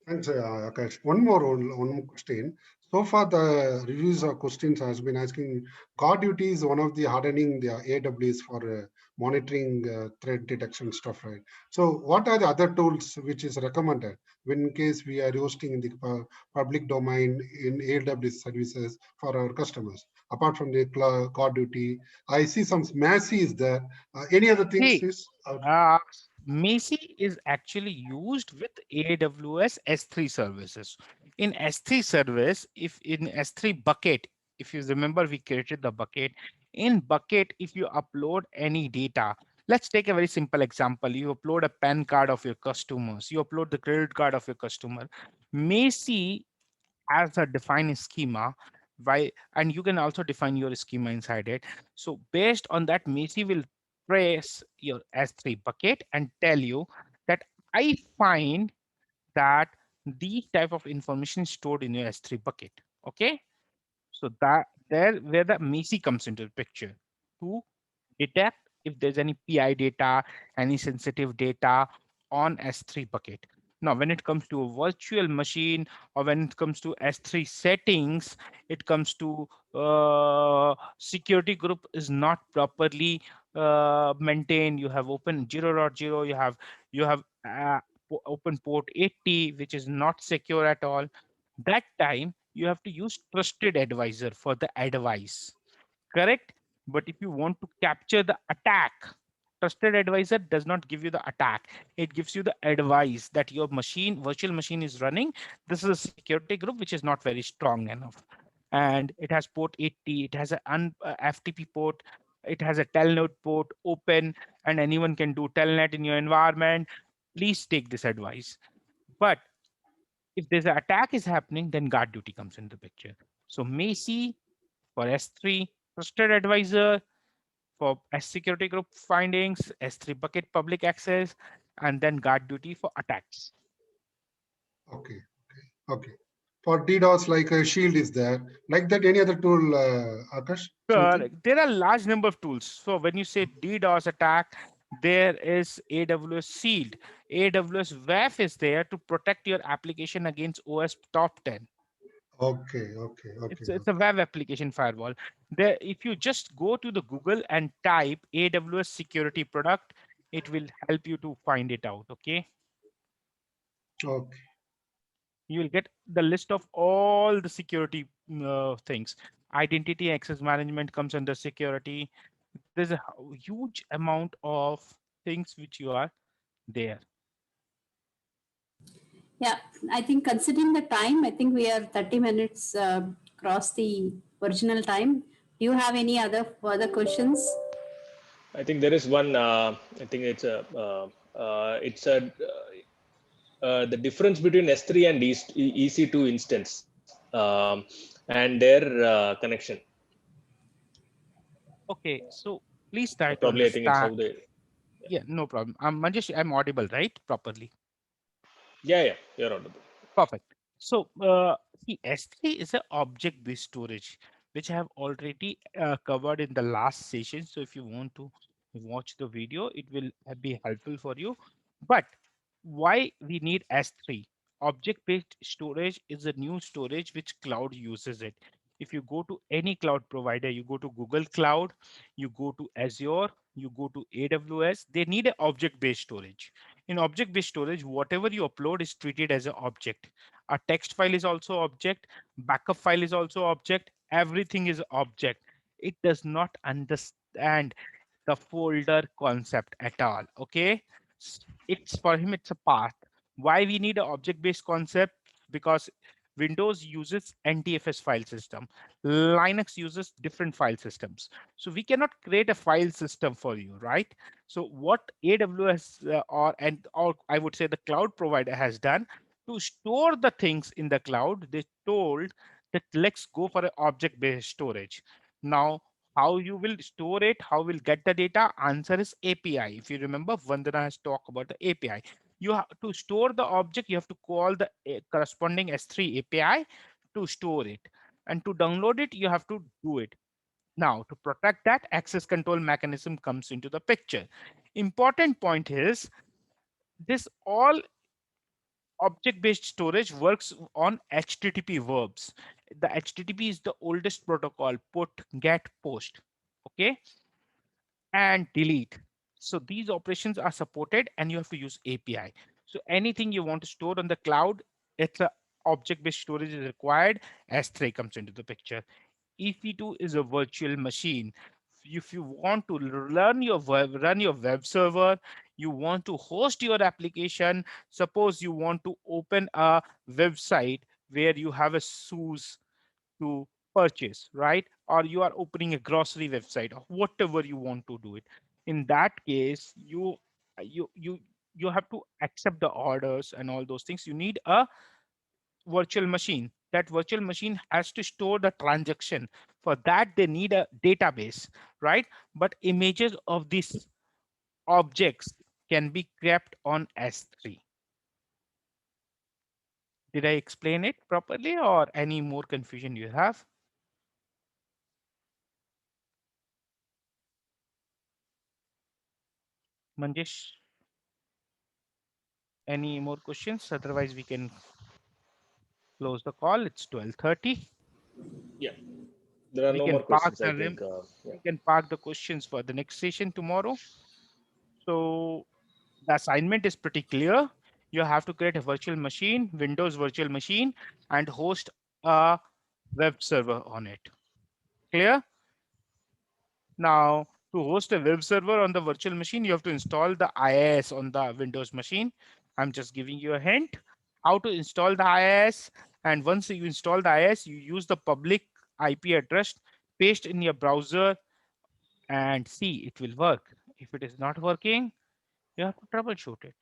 Thanks, Akash. One more question. So far, the reviews or questions has been asking guard duty is one of the hardening the AWS for monitoring threat detection stuff, right? So what are the other tools which is recommended when in case we are hosting in the public domain in AWS services for our customers? Apart from the guard duty, I see some Macie is there. Any other things Hey, is? Macie is actually used with AWS S3 services. In S3 service, if in S3 bucket, if you remember, we created the bucket. In bucket, if you upload any data, let's take a very simple example. You upload a PAN card of your customers, you upload the credit card of your customer. Macie has a defined schema, and you can also define your schema inside it. So based on that, Macie will trace your S3 bucket and tell you that I find that these type of information is stored in your S3 bucket. Okay. So that there where the Macie comes into the picture to detect if there's any PI data, any sensitive data on S3 bucket. Now, when it comes to a virtual machine, or when it comes to S3 settings, it comes to security group is not properly maintained. You have open 0.0, you have open port 80, which is not secure at all. That time you have to use trusted advisor for the advice. Correct? But if you want to capture the attack, trusted advisor does not give you the attack. It gives you the advice that your machine, virtual machine is running. This is a security group which is not very strong enough. And it has port 80, it has an FTP port, it has a telnet port open, and anyone can do telnet in your environment. Please take this advice. But if there's an attack is happening, then guard duty comes into the picture. So Macie for S3, trusted advisor for S security group findings, S3 bucket public access, and then guard duty for attacks. Okay. For DDoS, like a shield is there. Like that, any other tool, Akash? There are large number of tools. So when you say DDoS attack, there is AWS Shield. AWS WAF is there to protect your application against OS top 10. Okay. It's a web application firewall. There, if you just go to the Google and type AWS security product, it will help you to find it out. Okay. Okay. You will get the list of all the security things. Identity access management comes under security. There's a huge amount of things which you are there. Yeah, I think considering the time, I think we are 30 minutes across the original time. Do you have any other further questions? I think there is one. I think it's the difference between S3 and EC2 instance and their connection. Okay, so please try to Probably, I think it's how understand. they. Yeah, no problem. Manjesh, I'm audible, right? Properly. Yeah, you're audible. Perfect. So, see, S3 is an object-based storage, which I have already covered in the last session. So, if you want to watch the video, it will be helpful for you. But why we need S3? Object-based storage is a new storage which cloud uses it. If you go to any cloud provider, you go to Google Cloud, you go to Azure, you go to AWS, they need an object-based storage. In object-based storage, whatever you upload is treated as an object. A text file is also object, backup file is also object, everything is object. It does not understand the folder concept at all. Okay, it's for him, it's a path. Why we need an object-based concept? Because Windows uses NTFS file system, Linux uses different file systems. So we cannot create a file system for you, right? So what AWS or I would say the cloud provider has done to store the things in the cloud, they told that let's go for an object-based storage. Now, how you will store it, how will get the data? Answer is API. If you remember, Vandana has talked about the API. You have to store the object, you have to call the corresponding S3 API to store it. And to download it, you have to do it. Now, to protect that, access control mechanism comes into the picture. Important point is this all object-based storage works on HTTP verbs. The HTTP is the oldest protocol, put, get, post, okay, and delete. So these operations are supported and you have to use API. So anything you want to store on the cloud, it's a object-based storage is required. S3 comes into the picture. EC2 is a virtual machine. If you want to run your web server, you want to host your application, suppose you want to open a website where you have a shoes to purchase, right? Or you are opening a grocery website or whatever you want to do it. In that case, you have to accept the orders and all those things. You need a virtual machine. That virtual machine has to store the transaction. For that, they need a database, right? But images of these objects can be kept on S3. Did I explain it properly or any more confusion you have? Manjesh, any more questions? Otherwise, we can close the call. It's 12:30. Yeah, there are We no can more park questions, I think. we can park the questions for the next session tomorrow. So the assignment is pretty clear. You have to create a virtual machine, Windows virtual machine, and host a web server on it. Clear? Now, to host a web server on the virtual machine, you have to install the IIS on the Windows machine. I'm just giving you a hint how to install the IIS. And once you install the IIS, you use the public IP address, paste in your browser, and see it will work. If it is not working, you have to troubleshoot it.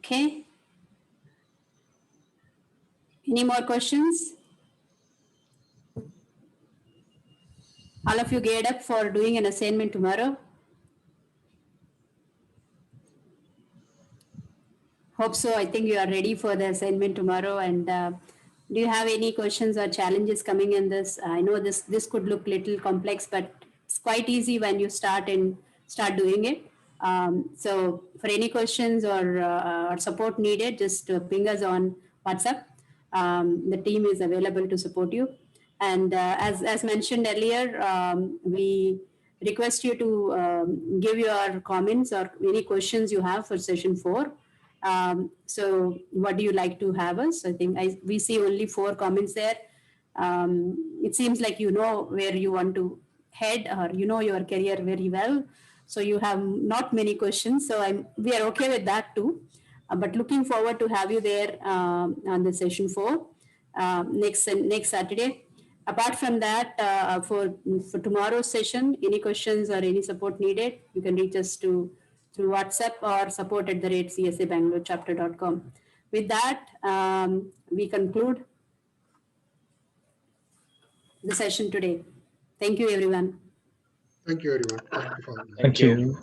Okay. Any more questions? All of you geared up for doing an assignment tomorrow? Hope so. I think you are ready for the assignment tomorrow. And do you have any questions or challenges coming in this? I know this could look little complex, but it's quite easy when you start doing it. So for any questions or support needed, just ping us on WhatsApp. The team is available to support you. And as mentioned earlier, we request you to give your comments or any questions you have for session 4. So what do you like to have us? I think we see only 4 comments there. It seems like you know where you want to head or you know your career very well. So you have not many questions. So we are okay with that too. But looking forward to have you there on the session 4 next Saturday. Apart from that, for tomorrow's session, any questions or any support needed, you can reach us to through WhatsApp or support@csabangalorechapter.com. With that, we conclude the session today. Thank you, everyone. Thank you, everyone. Thank you for Thank you.